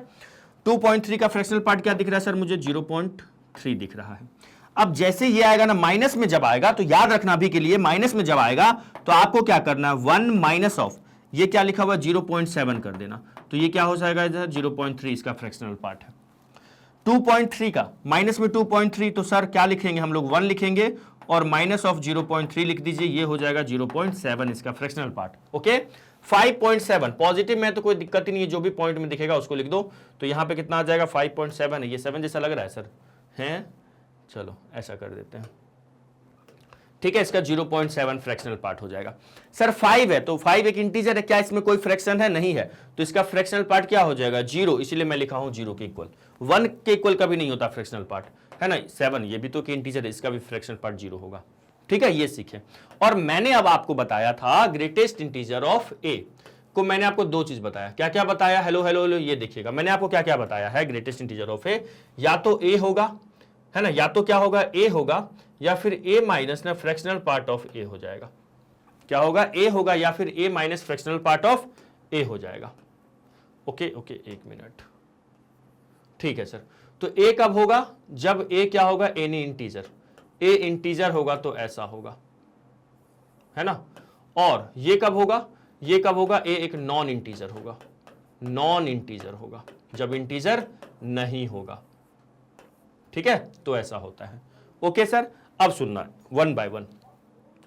2.3 का फ्रैक्शनल पार्ट क्या दिख रहा है सर, मुझे 0.3 दिख रहा है। अब जैसे ये आएगा ना माइनस में जब आएगा, तो याद रखना अभी के लिए माइनस में जब आएगा तो आपको क्या करना है, 1 माइनस ऑफ ये क्या लिखा हुआ 0.7 कर देना, तो ये क्या हो जाएगा इधर 0.3 इसका फ्रैक्शनल पार्ट है। 2.3 का माइनस में 2.3, तो सर क्या लिखेंगे हम लोग 1 लिखेंगे और माइनस ऑफ 0.3 लिख दीजिए, ये हो जाएगा 0.7 इसका फ्रैक्शनल पार्ट। ओके 5.7 पॉजिटिव में तो कोई दिक्कत ही नहीं है, जो भी पॉइंट में दिखेगा उसको लिख दो। तो यहां पे कितना आ जाएगा 5.7 है, ये 7 जैसा लग रहा है सर, हैं चलो ऐसा कर देते हैं, ठीक है। इसका 0.7 फ्रैक्शनल पार्ट हो जाएगा। सर 5 है तो 5 एक इंटीजर है, क्या इसमें कोई फ्रैक्शन है, नहीं है, तो इसका फ्रैक्शनल पार्ट क्या हो जाएगा 0, इसलिए मैं लिखा हूं 0 के इक्वल। 1 के इक्वल कभी नहीं होता फ्रैक्शनल पार्ट, है ना। 7 ये भी तो कि इंटीजर है, इसका भी फ्रैक्शनल पार्ट 0 होगा, ठीक है, ये सीखे। और मैंने अब आपको बताया था ग्रेटेस्ट इंटीजर ऑफ ए को, मैंने आपको दो चीज बताया, क्या क्या बताया, हेलो हेलो हेलो, ये देखिएगा मैंने आपको क्या क्या बताया है। ग्रेटेस्ट इंटीजर ऑफ ए या तो ए होगा, है ना, या तो क्या होगा ए होगा, या फिर ए माइनस ना फ्रैक्शनल पार्ट ऑफ ए हो जाएगा। क्या होगा, ए होगा या फिर ए माइनस फ्रैक्शनल पार्ट ऑफ ए हो जाएगा। ओके ओके एक मिनट, ठीक है सर। तो ए कब होगा, जब ए क्या होगा एनी इंटीजर, ए इंटीजर होगा तो ऐसा होगा, है ना। और ये कब होगा, ये कब होगा, ए एक नॉन इंटीजर होगा, नॉन इंटीजर होगा जब इंटीजर नहीं होगा, ठीक है, तो ऐसा होता है। ओके सर, अब सुनना 1 बाय 1।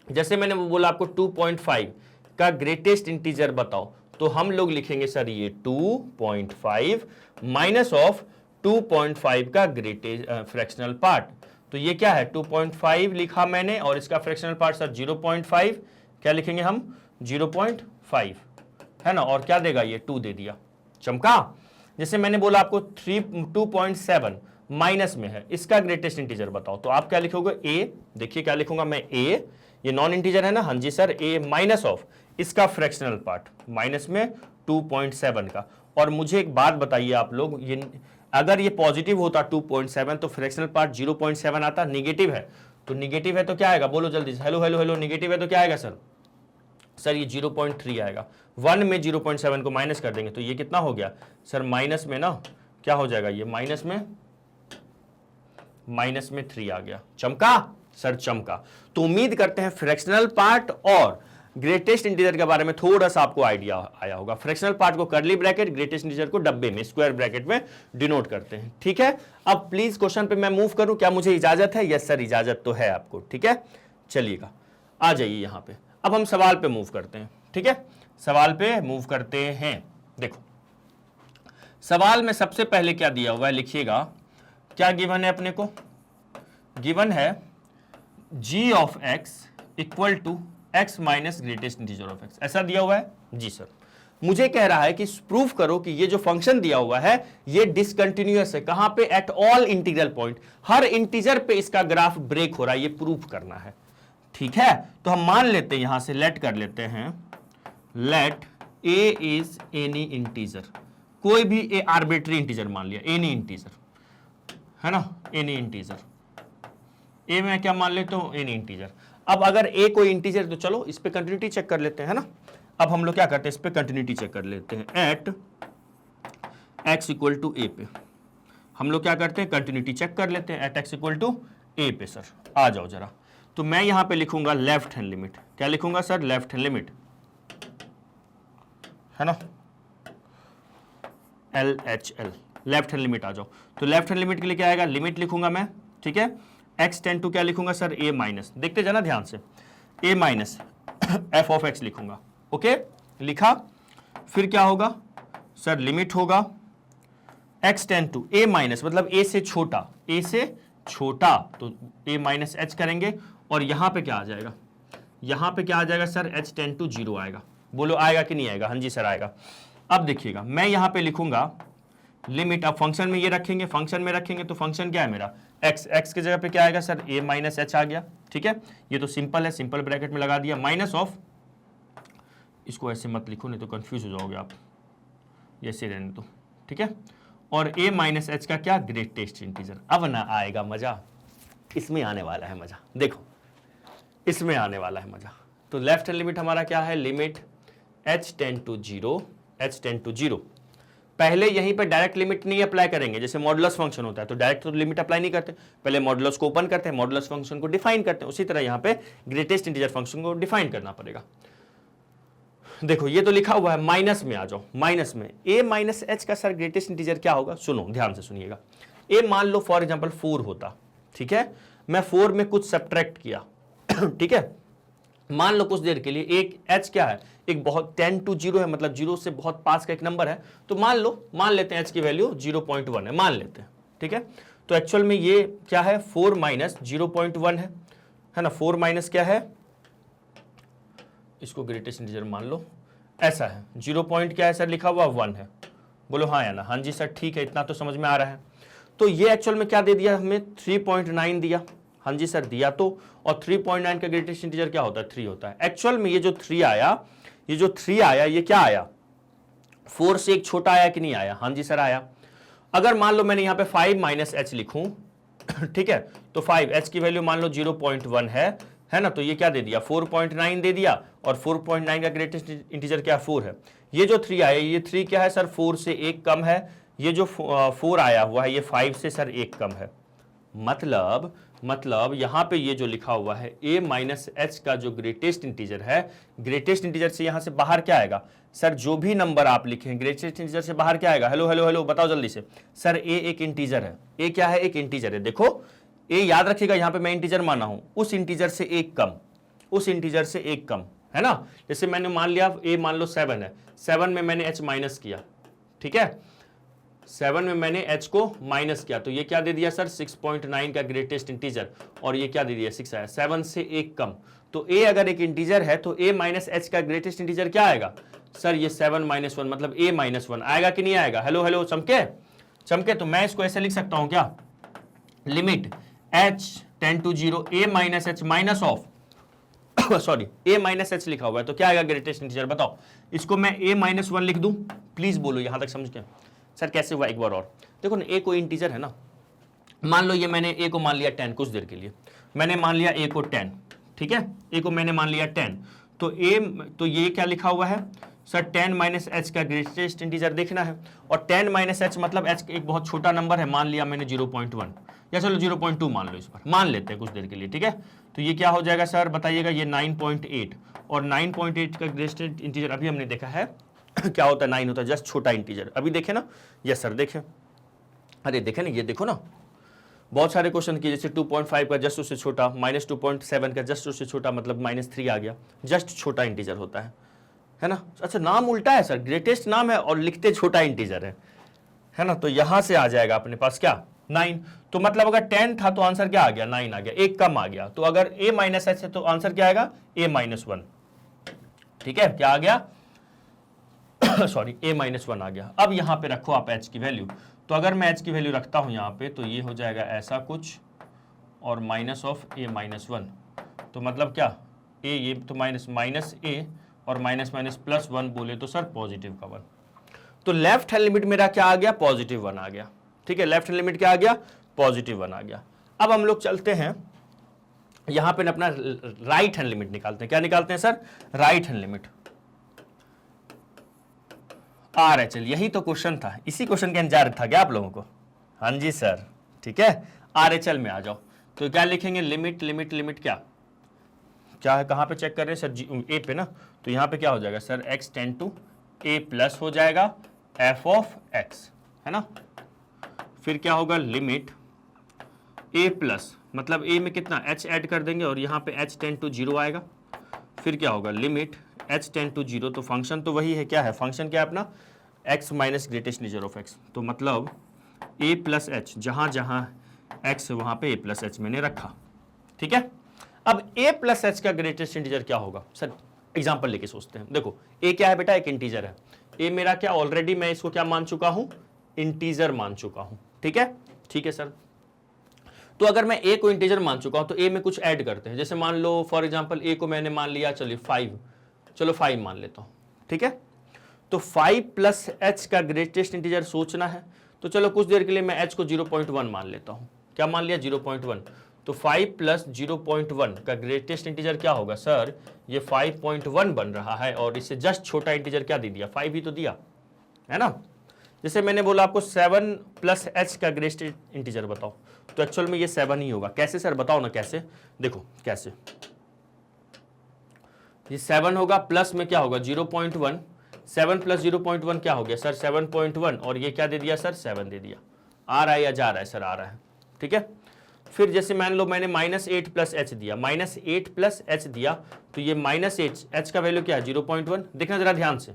जैसे मैंने वो बोला आपको 2.5 का ग्रेटेस्ट इंटीजर बताओ, तो हम लोग लिखेंगे सर ये 2.5 माइनस ऑफ 2.5 का ग्रेटेस्ट फ्रैक्शनल पार्ट। तो ये क्या है 2.5 लिखा मैंने, और इसका फ्रैक्शनल पार्ट सर 0.5, क्या लिखेंगे हम 0.5, है ना, और क्या देगा ये 2 दे दिया, चमका। जैसे मैंने बोला आपको 2.7 माइनस में है, इसका ग्रेटेस्ट इंटीजर बताओ, तो आप क्या लिखोगे ए, देखिए क्या लिखूंगा मैं ए, ये नॉन इंटीजर है ना, हाँ जी सर, ए माइनस ऑफ इसका फ्रैक्शनल पार्ट माइनस में 2.7 का। और मुझे एक बात बताइए आप लोग, ये अगर ये पॉजिटिव होता 2.7 तो फ्रैक्शनल पार्ट 0.7 आता, निगेटिव है तो निगेटिव है तो क्या आएगा, बोलो जल्दी से, हेलो हेलो हेलो, निगेटिव है तो क्या आएगा सर, सर ये 0.3 आएगा। 1 में 0.7 को माइनस कर देंगे तो ये कितना हो गया सर, माइनस में ना क्या हो जाएगा, ये माइनस में 3 आ गया, चमका सर, चमका। तो उम्मीद करते हैं फ्रैक्शनल पार्ट और ग्रेटेस्ट इंटीजर के बारे में थोड़ा सा आपको आइडिया आया होगा। फ्रैक्शनल पार्ट को कर्ली ब्रैकेट, ग्रेटेस्ट इंटीजर को डब्बे में स्क्वायर ब्रैकेट में डिनोट करते हैं, ठीक है। अब प्लीज क्वेश्चन पे मैं मूव करूं, क्या मुझे इजाजत है, यस सर इजाजत तो है आपको, ठीक है। चलिएगा आ जाइए यहां पे, अब हम सवाल पे मूव करते हैं, ठीक है, सवाल पे मूव करते हैं। देखो सवाल में सबसे पहले क्या दिया हुआ है, लिखिएगा क्या गिवन है अपने को, गिवन है g of x equal to x minus greatest integer of x, ऐसा दिया हुआ है जी सर। मुझे कह रहा है कि प्रूफ करो कि ये जो फंक्शन दिया हुआ है ये डिसकंटिन्यूअस है, कहां पे, at all integral point, her integer पे इसका ग्राफ ब्रेक हो रहा है, ये प्रूफ करना है, ठीक है। तो हम मान लेते हैं यहां से लेट कर लेते हैं, let a is any integer, कोई भी ए आर्बिट्री इंटीजर मान लिया, एनी इंटीजर, है ना, एनी इंटीजर, ए में क्या मान लेते हो, एनी इंटीजर। अब अगर ए कोई इंटीजर तो चलो इस पे कंटिन्यूटी चेक कर लेते हैं, है ना। अब हम लोग क्या करते हैं, इस पे कंटिन्यूटी चेक कर लेते हैं, एट x इक्वल टू ए पे हम लोग क्या करते हैं, कंटिन्यूटी चेक कर लेते हैं, एट x इक्वल टू ए पे। सर आ जाओ जरा, तो मैं यहां पे लिखूंगा लेफ्ट हैंड लिमिट, क्या लिखूंगा सर, लेफ्ट हैंड लिमिट, है ना, LHL, लेफ्ट हैंड लिमिट आ जाओ। तो लेफ्ट हैंड लिमिट के लिए क्या आएगा, लिमिट लिखूंगा मैं, ठीक है, x टेंड टू क्या लिखूंगा सर, a माइनस, देखते जाना ध्यान से, a minus f of x लिखूंगा, ओके लिखा। फिर क्या होगा सर, लिमिट होगा x tend to a minus, मतलब a से छोटा, a से छोटा तो a माइनस h करेंगे, और यहां पे क्या आ जाएगा, यहां पे क्या आ जाएगा सर, h टेंड टू 0 आएगा, बोलो आएगा कि नहीं आएगा, हाँ जी सर आएगा। अब देखिएगा मैं यहां पे लिखूंगा लिमिट, अब फंक्शन में ये रखेंगे, फंक्शन में रखेंगे तो फंक्शन क्या है मेरा, x की जगह पे क्या आएगा सर, a माइनस h आ गया, ठीक है। ये तो सिंपल है, सिंपल ब्रैकेट में लगा दिया, माइनस ऑफ, इसको ऐसे मत लिखो नहीं तो कंफ्यूज हो जाओगे आप, ये ऐसे रहने दो, ठीक है। और a माइनस h का क्या, ग्रेटेस्ट इंटीजर। अब ना आएगा मजा, इसमें आने वाला है मजा, देखो इसमें आने वाला है मजा। तो लेफ्ट हैंड लिमिट हमारा क्या है, limit h tend to 0, h tend to 0। पहले यहीं पे डायरेक्ट लिमिट नहीं अप्लाई करेंगे, जैसे मॉडुलस फंक्शन होता है तो डायरेक्ट तो लिमिट अप्लाई नहीं करते, पहले मॉडुलस को ओपन करते हैं, मॉडुलस फंक्शन को डिफाइन करते हैं। उसी तरह यहाँ पे ग्रेटेस्ट इंटीजर फंक्शन को डिफाइन करना पड़ेगा। देखो ये तो लिखा हुआ है, माइनस में आ जाओ। माइनस में a माइनस एच का सर ग्रेटेस्ट इंटीजर क्या होगा, सुनो ध्यान से सुनिएगा। a मान लो फॉर एग्जांपल 4 होता, ठीक है, मैं 4 में कुछ सब्ट्रैक्ट किया ठीक है, मान लो कुछ देर के लिए एक h क्या है, एक बहुत 10 to 0 है, मतलब 0 से बहुत पास का एक नंबर है, तो मान लेते हैं h की वैल्यू 0.1 है, मान लेते हैं, ठीक है। तो एक्चुअल में ये क्या है, 4 माइनस 0.1 है ना, 4 माइनस क्या है, इसको ग्रेटेस्ट इंटीजर मान लो, ऐसा है 0 पॉइंट क्या है सर, लिखा हुआ 1 है, बोलो हाँ या ना। हाँ जी सर ठीक है, इतना तो समझ में आ रहा है। तो ये एक्चुअल में क्या दे दिया हमें, 3.9 दिया। हाँ जी सर दिया तो, और 3.9 का ग्रेटेस्ट इंटीजर क्या होता है, 3 होता है। एक्चुअल में ये जो 3 आया, ये क्या आया, 4 से एक छोटा आया कि नहीं आया, हाँ जी सर आया। अगर मान लो मैंने यहाँ पे 5 माइनस एच लिखूं ठीक है, तो 5 एच की वैल्यू मान लो 0.1 है ना, तो ये क्या दे दिया, 4.9 दे दिया, और 4.9 का ग्रेटेस्ट इंटीजर क्या 4 है। ये जो 3 आया, ये 3 क्या है सर, 4 से एक कम है, ये जो 4 आया हुआ है ये 5 से सर एक कम है। मतलब यहां पे ये जो लिखा हुआ है a माइनस एच का जो ग्रेटेस्ट इंटीजर है, ग्रेटेस्ट इंटीजर से यहां से बाहर क्या आएगा सर, जो भी नंबर आप लिखें ग्रेटेस्ट इंटीजर से बाहर क्या आएगा, हेलो हेलो हेलो बताओ जल्दी से सर, a एक इंटीजर है, a क्या है, एक इंटीजर है। देखो a याद रखिएगा, यहां पे मैं इंटीजर माना हूं, उस इंटीजर से एक कम, उस इंटीजर से एक कम, है ना। जैसे मैंने मान लिया a मान लो 7 है, 7 में मैंने h माइनस किया, ठीक है, 7 में मैंने h को माइनस किया, तो ये क्या दे दिया सर, 6.9 का ग्रेटेस्ट इंटीजर, और ये क्या दे दिया 6 आया, 7 से एक कम। तो a अगर एक इंटीजर है तो a माइनस एच का ग्रेटेस्ट इंटीजर क्या आएगा सर, ये 7 माइनस 1 मतलब a माइनस 1 आएगा कि नहीं आएगा, हेलो हेलो चमके। तो मैं इसको ऐसे लिख सकता हूं क्या, limit h tend to 0 a minus h minus of sorry a minus h लिखा हुआ है, तो क्या आएगा ग्रेटेस्ट इंटीजर बताओ। इसको मैं a माइनस 1 लिख दूं, प्लीज बोलो यहां तक समझ के सर कैसे हुआ, एक बार और देखो ना। a कोई इंटीजर है ना, मान लो ये मैंने a को मान लिया 10, कुछ देर के लिए मैंने मान लिया a को 10, ठीक है, a को मैंने मान लिया 10, तो ये क्या लिखा हुआ है सर, 10 माइनस एच का ग्रेटेस्ट इंटीजर देखना है, और 10 माइनस एच मतलब h एक बहुत छोटा नंबर है, मान लिया मैंने 0.1, या चलो 0.2 मान लो, इस पर मान लेते हैं कुछ देर के लिए, ठीक है। तो ये क्या हो जाएगा सर बताइएगा, ये 9.8, और 9.8 का ग्रेटेस्ट इंटीजर अभी हमने देखा है क्या होता है, 9 होता है, जस्ट छोटा इंटीजर। अभी देखे ना, यस सर देखें, अरे देखे ना, ये देखो ना, बहुत सारे क्वेश्चन किए, जैसे 2.5 का जस्ट उससे छोटा, माइनस 2.7 का जस्ट उससे छोटा, मतलब -3 आ गया, जस्ट छोटा इंटीजर होता है ना। अच्छा नाम उल्टा है सर, ग्रेटेस्ट नाम है और लिखते छोटा इंटीजर है ना। तो यहां से आ जाएगा अपने पास क्या, 9। तो मतलब अगर 10 था तो आंसर क्या आ गया, 9 आ गया, एक कम आ गया। तो अगर a माइनस एच है तो आंसर क्या आएगा, a माइनस 1, ठीक है, क्या आ गया सॉरी a माइनस 1 आ गया। अब यहां पे रखो आप h की वैल्यू, तो अगर मैं h की वैल्यू रखता हूं यहां पे, तो ये हो जाएगा ऐसा कुछ, और माइनस ऑफ a माइनस 1, तो मतलब क्या a, ये तो माइनस a और माइनस माइनस प्लस 1 बोले तो सर पॉजिटिव का 1। तो लेफ्ट हैंड लिमिट मेरा क्या आ गया, पॉजिटिव 1 आ गया, ठीक है, लेफ्ट हैंड लिमिट क्या आ गया, पॉजिटिव 1 आ गया। अब हम लोग चलते हैं यहां पे अपना राइट हैंड लिमिट निकालते हैं। क्या निकालते हैं sir, right hand limit, RHL, यही तो क्वेश्चन था, इसी क्वेश्चन का इंतजार था क्या आप लोगों को, हाँ जी सर, ठीक है। RHL में आ जाओ, तो क्या लिखेंगे, लिमिट लिमिट लिमिट क्या है, कहां पे चेक कर रहे हैं सर, a पे ना, तो यहां पे क्या हो जाएगा sir, x tend to a plus हो जाएगा f ऑफ x, है ना। फिर क्या होगा, लिमिट a प्लस, मतलब a में कितना h ऐड कर देंगे, और यहाँ पे h टेंड टू 0 आएगा। फिर क्या होगा, लिमिट h टेंड टू 0, तो फंक्शन तो वही है, क्या है फंक्शन, क्या है अपना, x minus greatest integer of x, तो मतलब a प्लस एच, जहां जहां x है वहां पे a प्लस एच मैंने रखा, ठीक है। अब a प्लस एच का ग्रेटेस्ट इंटीजर क्या होगा सर, एग्जाम्पल लेके सोचते हैं। देखो a क्या है बेटा, एक इंटीजर है, a मेरा क्या, ऑलरेडी मैं इसको क्या मान चुका हूं, इंटीजर मान चुका हूं, ठीक है सर। तो अगर मैं a को इंटीजर मान चुका हूं तो a में कुछ ऐड करते हैं, जैसे मान लो फॉर एग्जांपल a को मैंने मान लिया, चलिए 5, चलो 5 मान लेता हूं, ठीक है। तो 5 प्लस h का ग्रेटेस्ट इंटीजर सोचना है, तो चलो कुछ देर के लिए मैं h को 0.1 मान लेता हूं। क्या मान लिया, 0.1। तो 5 प्लस 0.1 का ग्रेटेस्ट इंटीजर क्या होगा सर, ये 5.1 बन रहा है, और इससे जस्ट छोटा इंटीजर क्या दे दिया, 5 ही तो दिया, है ना। जैसे मैंने बोला आपको 7 प्लस एच का ग्रेटेस्ट इंटीजर बताओ, तो एक्चुअल में ये 7 ही होगा। कैसे सर बताओ ना कैसे, देखो कैसे, ये 7 होगा, प्लस में क्या होगा 0.1, 7 प्लस 0.1 क्या हो गया सर 7.1, और ये क्या दे दिया सर 7 दे दिया। आ रहा है या जा रहा है सर, आ रहा है, ठीक है। फिर जैसे मान लो मैंने -8 प्लस एच दिया, -8 प्लस एच दिया, तो ये -8 एच का वैल्यू क्या है 0.1, देखना जरा ध्यान से,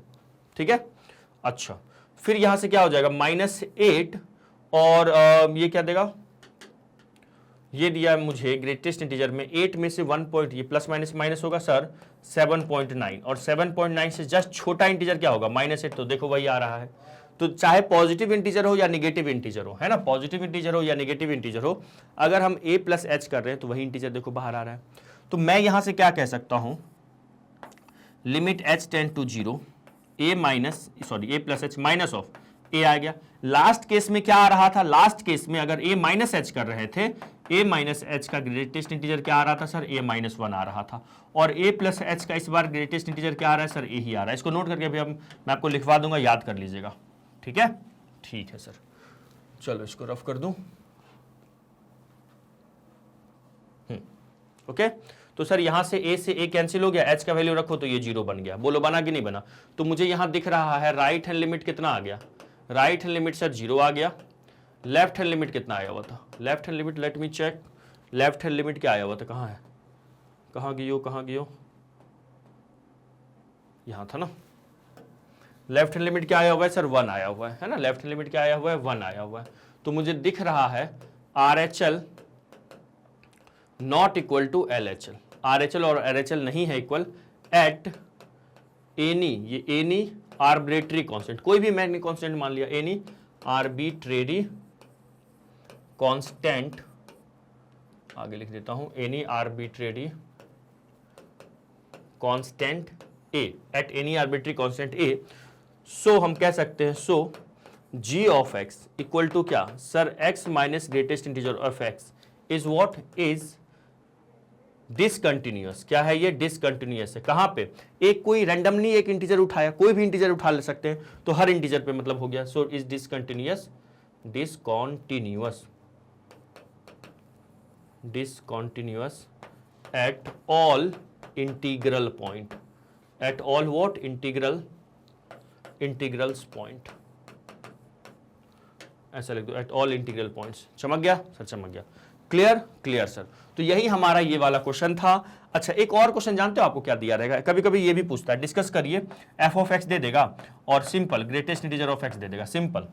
ठीक है। अच्छा, फिर यहां से क्या हो जाएगा -8 और ये क्या देगा, ये दिया मुझे ग्रेटेस्ट इंटीजर में 8 में से 1 पॉइंट, ये प्लस माइनस माइनस होगा सर 7.9, और 7.9 से जस्ट छोटा इंटीजर क्या होगा -8, तो देखो वही आ रहा है। तो चाहे पॉजिटिव इंटीजर हो या निगेटिव इंटीजर हो, है ना, पॉजिटिव इंटीजर हो या निगेटिव इंटीजर हो, अगर हम a प्लस एच कर रहे हैं तो वही इंटीजर देखो बाहर आ रहा है। तो मैं यहां से क्या कह सकता हूं, limit h tend to 0, a plus h minus of a आ गया। लास्ट केस में क्या आ रहा था, लास्ट केस में अगर a माइनस एच कर रहे थे, a माइनस एच का ग्रेटेस्ट इंटीजर क्या आ रहा था सर a माइनस 1 आ रहा था, और a प्लस एच का इस बार ग्रेटेस्ट इंटीजर क्या आ रहा है सर a ही आ रहा है। इसको नोट करके अभी मैं आपको लिखवा दूंगा, याद कर लीजिएगा, ठीक है। ठीक है सर, चलो इसको रफ कर दूं। ओके, तो सर यहां से a से a कैंसिल हो गया, h का वैल्यू रखो तो ये 0 बन गया। बोलो बना कि नहीं बना। तो मुझे यहां दिख रहा है राइट हैंड लिमिट कितना आ गया, राइट हैंड लिमिट सर 0 आ गया। लेफ्ट हैंड लिमिट कितना आया हुआ था, left hand limit let me check, left hand limit क्या आया हुआ था, कहाँ है, कहाँ गियो, यहां था ना। लेफ्ट हैंड लिमिट क्या आया हुआ है सर 1 आया हुआ है ना, लेफ्ट हैंड लिमिट क्या आया हुआ है 1 आया हुआ है। तो मुझे दिख रहा है RHL not equal to LHL, RHL और LHL नहीं है इक्वल एट एनी, ये एनी आर्बिट्रेरी कांस्टेंट, कोई भी मैंने कांस्टेंट मान लिया, एनी आर्बिट्रेरी कांस्टेंट, आगे लिख देता हूं, any arbitrary constant A at any arbitrary constant A। So हम कह सकते हैं, so g of x equal to क्या sir x minus greatest integer of x is what, is discontinuous. क्या है ये, डिसकंटिन्यूअस है। कहां पे, एक कोई रैंडमली एक इंटीजर उठाया, कोई भी इंटीजर उठा ले सकते हैं, तो हर इंटीजर पे मतलब हो गया। So is discontinuous, discontinuous at all integral point, at all what integrals point, ऐसा लिख दो, एट ऑल इंटीग्रल पॉइंट्स। चमक गया सर, चमक गया, क्लियर सर। तो यही हमारा ये वाला क्वेश्चन था। अच्छा, एक और क्वेश्चन जानते हो आपको क्या दिया रहेगा, कभी कभी ये भी पूछता है, डिस्कस करिए, f ऑफ x दे देगा और simple greatest integer of x दे देगा, सिंपल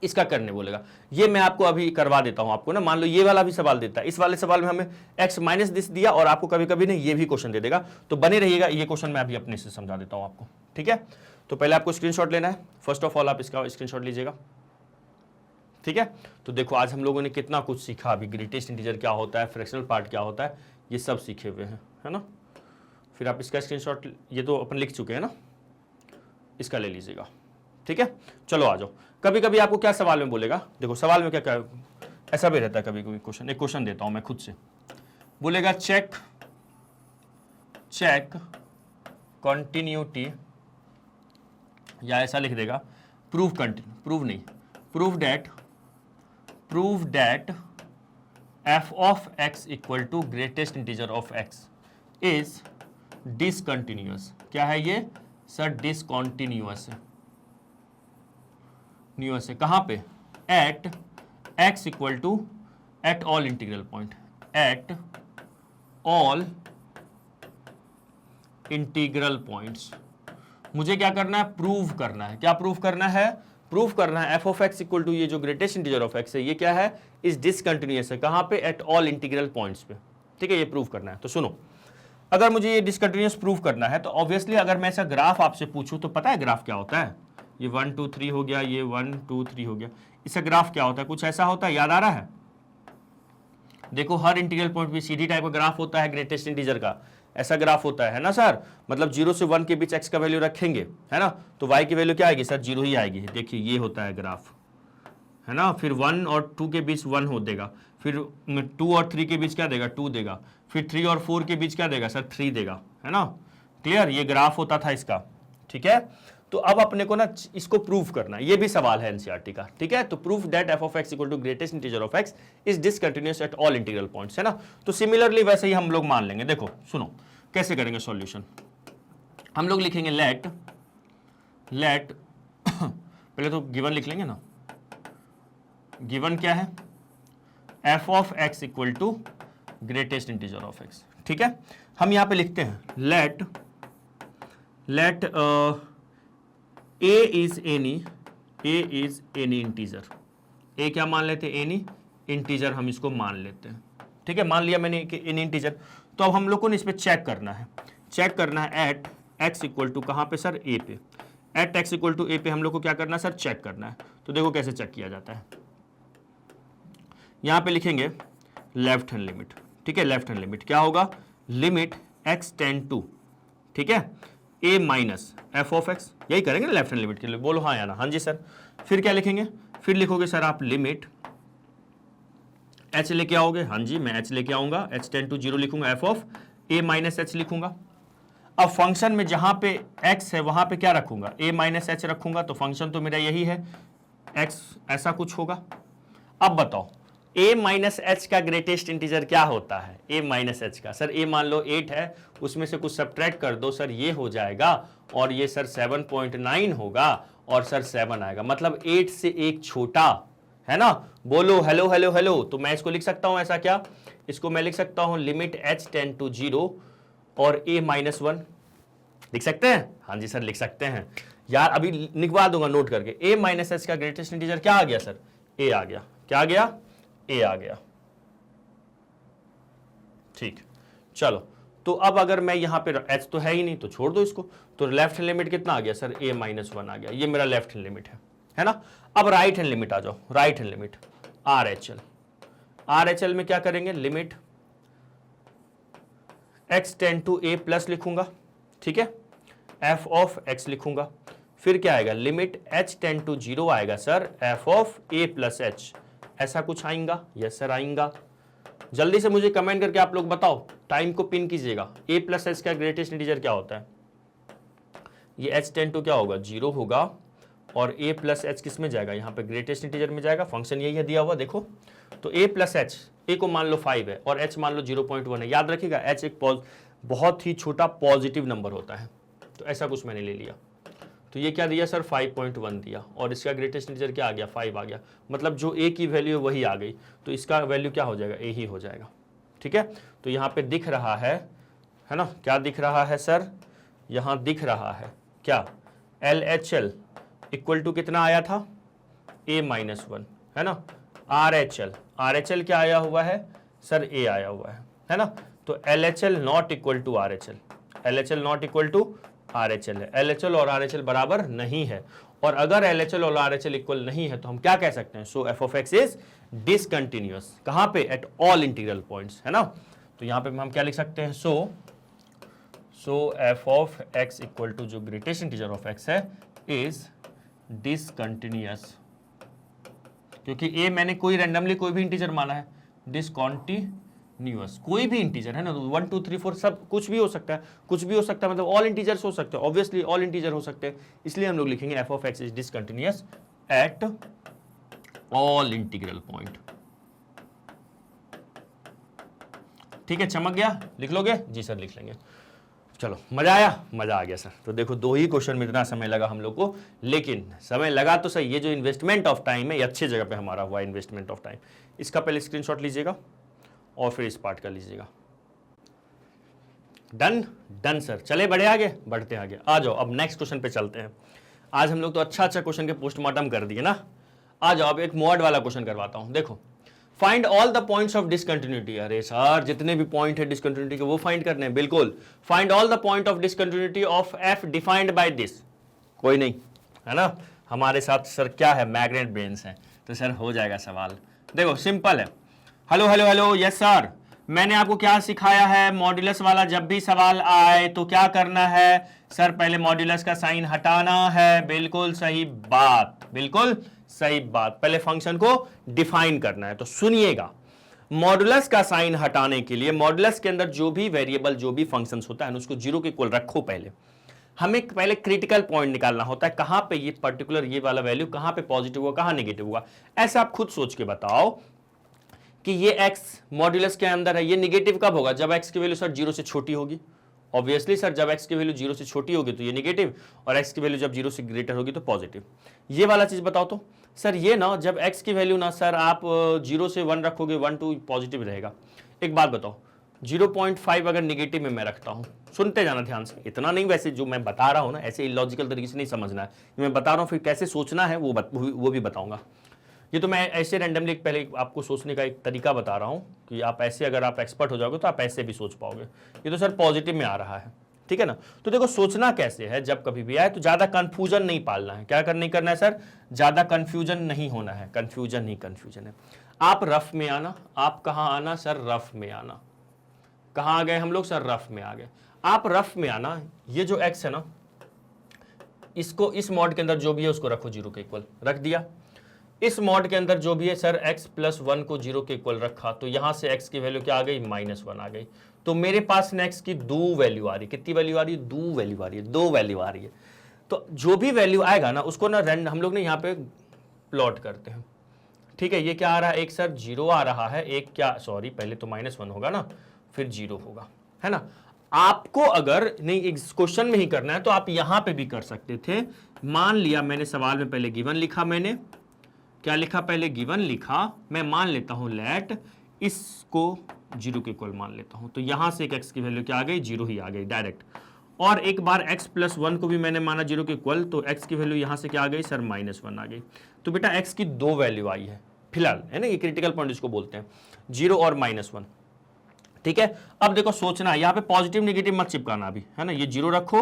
इसका करने बोलेगा। ये मैं आपको अभी करवा देता हूं आपको ना, मान लो ये वाला भी सवाल देता है, इस वाले सवाल में हमें x माइनस दिस दिया और आपको कभी कभी नहीं ये भी क्वेश्चन दे देगा, तो बने रहिएगा। ये क्वेश्चन मैं अभी अपने से समझा देता हूं आपको, ठीक है। तो पहले आपको स्क्रीनशॉट लेना है, फर्स्ट ऑफ ऑल आप इसका स्क्रीनशॉट लीजिएगा, ठीक है। तो देखो आज हम लोगों ने कितना कुछ सीखा, अभी ग्रेटेस्ट इंटीजर क्या होता है, फ्रैक्शनल पार्ट क्या होता है, ये सब सीखे हुए हैं, है ना। फिर आप इसका स्क्रीनशॉट, ये तो अपन लिख चुके हैं ना, इसका ले लीजिएगा, ठीक है। चलो आ जाओ। कभी कभी आपको क्या सवाल में बोलेगा, देखो सवाल में क्या क्या ऐसा भी रहता है कभी कभी क्वेश्चन, एक क्वेश्चन देता हूं मैं खुद से, बोलेगा चेक कंटिन्यूटी, या ऐसा लिख देगा prove that f of x equal to greatest integer of x is discontinuous. क्या है ये सर, डिसकंटिन्यूअस है, न्यूअस है कहां पे, at x equal to at all integral point, at all integral points. मुझे क्या करना है, प्रूव करना है। क्या प्रूव करना है, प्रूव करना है f of x equal to ये जो ग्रेटेस्ट इंटीजर ऑफ x है, ये क्या है, इस डिसकंटिन्यूअस है, कहां पे, एट ऑल इंटीग्रल पॉइंट्स पे, ठीक है। ये प्रूव करना है। तो सुनो, अगर मुझे ये डिसकंटिन्यूअस प्रूव करना है, तो ऑब्वियसली अगर मैं ऐसा ग्राफ आपसे पूछूं, तो पता है ग्राफ क्या होता है, ये 1 2 3 हो गया, ये 1 2 3 हो गया, इसका ग्राफ क्या होता है, कुछ ऐसा होता है, याद आ रहा है। देखो हर इंटीग्रल पॉइंट पे सीधी टाइप का ग्राफ होता है ग्रेटेस्ट इंटीजर का, ऐसा ग्राफ होता है ना सर, मतलब 0 से 1 के बीच x का वैल्यू रखेंगे, है ना, तो y की वैल्यू क्या आएगी सर, 0 ही आएगी। देखिए ये होता है ग्राफ, है ना। फिर 1 और 2 के बीच 1 हो देगा, फिर 2 और 3 के बीच क्या देगा, 2 देगा, फिर 3 और 4 के बीच क्या देगा सर, 3 देगा, है ना। क्लियर, ये ग्राफ होता था इसका, ठीक है। तो अब अपने को ना इसको प्रूव करना है, ये भी सवाल है एनसीईआरटी का, ठीक है। तो proof that F of x equal to greatest integer of x is discontinuous at all integral points, है ना। तो सिमिलरली वैसे ही हम लोग मान लेंगे। देखो सुनो कैसे करेंगे सॉल्यूशन। हम लोग लिखेंगे लेट पहले तो गिवन लिख लेंगे ना। गिवन क्या है, F of x equal to greatest integer of X, ठीक है। हम यहां पे लिखते हैं let A is any integer. A क्या मान लेते हैं, एनी इंटीजर हम इसको मान लेते हैं, ठीक है। मान लिया मैंने कि एनी इंटीजर। तो अब हम लोग को इस पे चेक करना है एट एक्स इक्वल टू कहाँ पे सर, ए पे। एट एक्स इक्वल टू ए पे हम लोग को क्या करना है सर, चेक करना है। तो देखो कैसे चेक किया जाता है। यहां पे लिखेंगे लेफ्ट हैंड लिमिट, ठीक है। लेफ्ट हैंड लिमिट क्या होगा, लिमिट एक्स टेंड टू, ठीक है, ए माइनस एफ ऑफ एक्स। यही करेंगे ना लेफ्ट हैंड लिमिट के लिए, बोलो हाँ या ना। हाँ जी सर। फिर क्या लिखेंगे, फिर लिखोगे सर आप लिमिट एच लेके आओगे। हाँ जी मैं एच लेके आऊंगा, एच टेंड टू 0 लिखूंगा, F of A minus H लिखूंगा। अब फंक्शन में जहां पे x है वहां पे क्या रखूंगा, a माइनस एच रखूंगा। तो फंक्शन तो मेरा यही है, x ऐसा कुछ होगा। अब बताओ a माइनस एच का ग्रेटेस्ट इंटीजर क्या होता है, a माइनस एच का। सर a मान लो 8 है, उसमें से कुछ सब्ट्रैक्ट कर दो सर, ये हो जाएगा और ये सर 7.9 होगा और सर 7 आएगा, मतलब 8 से एक छोटा, है ना। बोलो हेलो हेलो हेलो। तो मैं इसको लिख सकता हूं ऐसा क्या, इसको मैं लिख सकता हूं लिमिट h टेंड टू 0 और a माइनस 1 लिख सकते हैं। हाँ जी सर लिख सकते हैं यार, अभी लिखवा दूंगा नोट करके। a माइनस एच का ग्रेटेस्ट इंटीजर क्या आ गया सर, a आ गया। क्या आ गया, a आ गया, ठीक। चलो तो अब अगर मैं यहां पे h तो है ही नहीं तो छोड़ दो इसको। तो लेफ्ट हैंड लिमिट कितना आ गया सर, a माइनस 1 आ गया, ये मेरा लेफ्ट हैंड लिमिट है ना। अब राइट हैंड लिमिट आ जाओ। Right hand limit R H L में क्या करेंगे, limit x tend to a plus लिखूंगा, ठीक है, f ऑफ x लिखूंगा। फिर क्या आएगा, लिमिट h टेंड टू 0 आएगा sir, f of a plus h। ऐसा कुछ आएगा, यस सर आएगा। जल्दी से मुझे कमेंट करके आप लोग बताओ, टाइम को पिन कीजिएगा। a प्लस h का ग्रेटेस्ट इंटीजर क्या होता है, ये h टेंड टू क्या होगा, 0 होगा और a प्लस एच किस में जाएगा, यहाँ पे ग्रेटेस्ट इंटीजर में जाएगा। फंक्शन यही है दिया हुआ, देखो। तो a प्लस एच, ए को मान लो 5 है और h मान लो 0.1 है। याद रखिएगा h एक बहुत ही छोटा पॉजिटिव नंबर होता है। तो ऐसा कुछ मैंने ले लिया। तो ये क्या दिया सर, 5.1 दिया और इसका ग्रेटेस्ट इंटीजर क्या आ गया, 5 आ गया। मतलब जो a की वैल्यू है वही आ गई, तो इसका वैल्यू क्या हो जाएगा, a ही हो जाएगा, ठीक है। तो यहाँ पे दिख रहा है ना, क्या दिख रहा है सर, यहाँ दिख रहा है क्या, LHL इक्वल टू कितना आया था, a माइनस 1, है ना। RHL क्या आया हुआ है सर, a आया हुआ है ना। तो LHL not equal to RHL not equal to RHL है। LHL और RHL बराबर नहीं है, और अगर LHL और RHL इक्वल नहीं है तो हम क्या कह सकते हैं, so f of x is discontinuous. कहां पे, एट ऑल इंटीग्रल पॉइंट्स, है ना। तो यहां पे हम क्या लिख सकते हैं, so f of x equal to जो ग्रेटेस्ट इंटीजर ऑफ x है इज डिसकंटिन्यूअस, क्योंकि a मैंने कोई रैंडमली कोई भी इंटीजर माना है, डिसकंटिन्यूअस कोई भी इंटीजर, है ना। 1 2 3 4 सब कुछ भी हो सकता है, मतलब ऑल इंटीजर्स हो सकते हैं, ऑब्वियसली ऑल इंटीजर हो सकते हैं। इसलिए हम लोग लिखेंगे f of x is discontinuous at all integral point, ठीक है। चमक गया, लिख लोगे जी सर, लिख लेंगे। चलो मजा आया, मजा आ गया सर। तो देखो 2 ही क्वेश्चन में इतना समय लगा हम लोग को, लेकिन समय लगा तो सही, ये जो इन्वेस्टमेंट ऑफ टाइम है ये अच्छी जगह पे हमारा हुआ इन्वेस्टमेंट ऑफ टाइम। इसका पहले स्क्रीनशॉट लीजिएगा और फिर इस पार्ट का लीजिएगा। Done sir. चले बढ़ते आगे। आ जाओ अब नेक्स्ट क्वेश्चन पे चलते हैं। आज हम लोग तो अच्छा क्वेश्चन के पोस्टमार्टम कर दिए ना। आ जाओ अब एक मॉड वाला क्वेश्चन करवाता हूं। देखो, find all the points of discontinuity. अरे सर जितने भी पॉइंट है डिसकंटिन्यूटी के वो फाइंड करने हैं, बिल्कुल। Find all the point of discontinuity of F defined by this. कोई नहीं, है ना। हमारे साथ सर क्या है, मैग्नेट ब्रेन्स है, तो सर हो जाएगा सवाल। देखो सिंपल है। हेलो यस सर, मैंने आपको क्या सिखाया है, मॉड्यूलस वाला जब भी सवाल आए तो क्या करना है सर, पहले मॉड्यूलस का साइन हटाना है। बिल्कुल सही बात, बिल्कुल सही बात। पहले फंक्शन को डिफाइन करना है। तो सुनिएगा, मॉड्यूलस का साइन हटाने के लिए मॉड्यूलस के अंदर जो भी वेरिएबल, जो भी फंक्शंस होता है उसको 0 के इक्वल रखो पहले। हमें पहले क्रिटिकल पॉइंट निकालना होता है, कहां पे ये पर्टिकुलर ये वाला वैल्यू कहां पे पॉजिटिव होगा कहां नेगेटिव होगा। ऐसा आप खुद सोच के बताओ कि ये x मॉड्यूलस के अंदर है, ये नेगेटिव कब होगा, जब x की वैल्यू सर 0 से छोटी होगी। ऑब्वियसली सर जब x की वैल्यू 0 से छोटी होगी तो ये नेगेटिव, और x की वैल्यू जब 0 से ग्रेटर होगी तो पॉजिटिव। ये वाला चीज बताओ तो सर, ये ना जब x की वैल्यू ना सर आप 0 से 1 रखोगे, 1 2 पॉजिटिव रहेगा। एक बात बताओ, 0.5 अगर नेगेटिव में मैं रखता हूं, सुनते जाना ध्यान से, इतना नहीं वैसे जो मैं बता रहा हूं ना ऐसे इलॉजिकल तरीके से नहीं समझना है, मैं बता रहा हूं फिर कैसे सोचना है वो भी बताऊंगा। ये तो मैं ऐसे रैंडमली पहले आपको सोचने का एक तरीका बता रहा हूं कि आप ऐसे अगर आप एक्सपर्ट हो जाओगे तो आप ऐसे भी सोच पाओगे। ये तो सर पॉजिटिव में आ रहा है, ठीक है ना। तो देखो सोचना कैसे है, जब कभी भी आए तो ज्यादा कंफ्यूजन नहीं पालना है। क्या नहीं करना है सर, ज्यादा कंफ्यूजन नहीं होना है, कंफ्यूजन ही कंफ्यूजन है। आप रफ में आना, आप कहां आना सर, रफ में आना। कहां आ गए हम लोग सर, रफ में आ गए। आप रफ में आना, ये जो एक्स है ना, इसको इस मॉड के अंदर जो भी है उसको रखो 0 के इक्वल, रख दिया। इस मॉड के अंदर जो भी है सर x+1 को 0 के इक्वल रखा, तो यहां से x की वैल्यू क्या आ गई, -1 आ गई। तो मेरे पास नेक्स्ट की 2 वैल्यू आ रही, कितनी वैल्यू आ रही है, 2 वैल्यू आ रही है, 2 वैल्यू आ रही है। तो जो भी वैल्यू आएगा ना उसको ना हम लोग ने यहाँ पे प्लॉट करते हैं, ठीक है। ये क्या आ रहा है, एक सर 0 आ रहा है, एक क्या सॉरी पहले तो -1 होगा ना, फिर 0 होगा, है ना। आपको अगर नहीं इस क्वेश्चन में ही करना है तो आप यहां पे भी कर सकते थे। मान लिया मैंने सवाल में पहले गिवन लिखा, मैंने क्या लिखा, पहले गिवन लिखा, मैं मान लेता हूं लेट इसको 0 के इक्वल मान लेता हूं, तो यहां से एक x की वैल्यू क्या आ गई, 0 ही आ गई डायरेक्ट। और एक बार x+1 को भी मैंने माना 0 के इक्वल, तो x की वैल्यू यहां से क्या आ गई सर, -1 आ गई। तो बेटा x की 2 वैल्यू आई है फिलहाल, है ना, ये क्रिटिकल पॉइंट इसको बोलते हैं, 0 और -1, ठीक है। अब देखो सोचना है, यहाँ पे पॉजिटिव नेगेटिव मत चिपकाना अभी, है ना। ये 0 रखो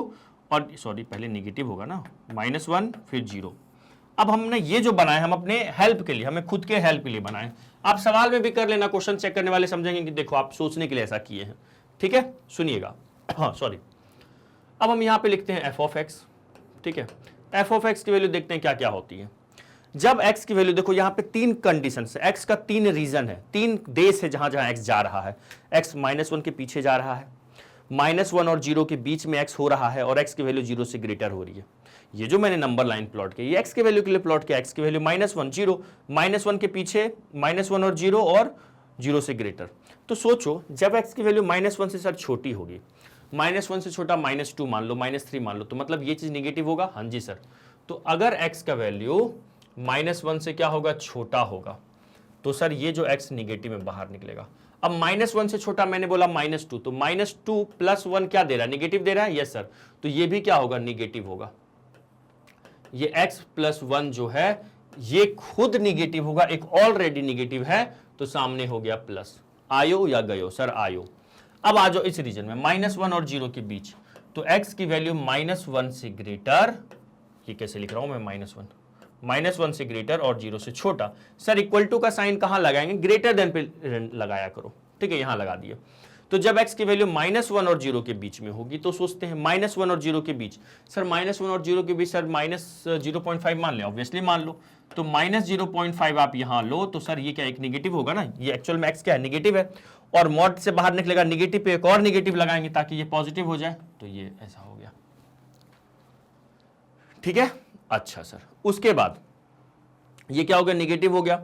और सॉरी पहले नेगेटिव होगा ना, -1 फिर 0। अब हमने ये जो बनाए हम अपने हेल्प के लिए, हमें खुद के हेल्प के लिए बनाए। आप सवाल में भी कर लेना, क्वेश्चन चेक करने वाले समझेंगे कि देखो आप सोचने के लिए ऐसा किए हैं, ठीक है। सुनिएगा, हाँ सॉरी। अब हम यहाँ पे लिखते हैं f(x), ठीक है। f(x) की वैल्यू देखते हैं क्या क्या होती है। जब x की वैल्यू देखो, यहाँ पे 3 कंडीशन है, x का 3 रीजन है, 3 देश है जहां जहां x जा रहा है। x -1 के पीछे जा रहा है, -1 और 0 के बीच में x हो रहा है, और x की वैल्यू 0 से ग्रेटर हो रही है। ये जो मैंने नंबर लाइन प्लॉट की, ये x के वैल्यू के लिए प्लॉट किया, x की वैल्यू -1 0, -1 के पीछे -1 और 0 और 0 से ग्रेटर। तो सोचो जब x की वैल्यू -1 से सर छोटी होगी, -1 से छोटा -2 मान लो, -3 मान लो, तो मतलब ये चीज निगेटिव होगा, हाँ जी सर। तो अगर x का वैल्यू -1 से क्या होगा, छोटा होगा, तो सर ये जो x निगेटिव में बाहर निकलेगा। अब -1 से छोटा मैंने बोला -2, तो -2 + 1 क्या दे रहा है, निगेटिव दे रहा है, यस सर। तो ये भी क्या होगा, निगेटिव होगा। ये x+1 जो है ये खुद निगेटिव होगा, एक ऑलरेडी निगेटिव है, तो सामने हो गया प्लस। आयो या गयो सर, आयो। अब आ जाओ इस रीजन में -1 और 0 के बीच, तो x की वैल्यू -1 से ग्रेटर, ये कैसे लिख रहा हूं मैं, -1 से ग्रेटर और 0 से छोटा। सर इक्वल टू का साइन कहां लगाएंगे, ग्रेटर देन पे लगाया करो, ठीक है, यहां लगा दिया। तो जब x की वैल्यू -1 और 0 के बीच में होगी, तो सोचते हैं -1 और 0 के बीच, सर -1 और 0 के बीच सर -0.5 मान लें, ऑब्वियसली मान लो। तो -0.5 आप यहां लो, तो सर ये क्या एक निगेटिव होगा ना, ये एक्चुअल में x क्या है, निगेटिव है, और मॉड से बाहर निकलेगा, निगेटिव पे एक और निगेटिव लगाएंगे ताकि ये पॉजिटिव हो जाए, तो ये ऐसा हो गया, ठीक है। अच्छा सर, उसके बाद ये क्या हो गया, निगेटिव हो गया।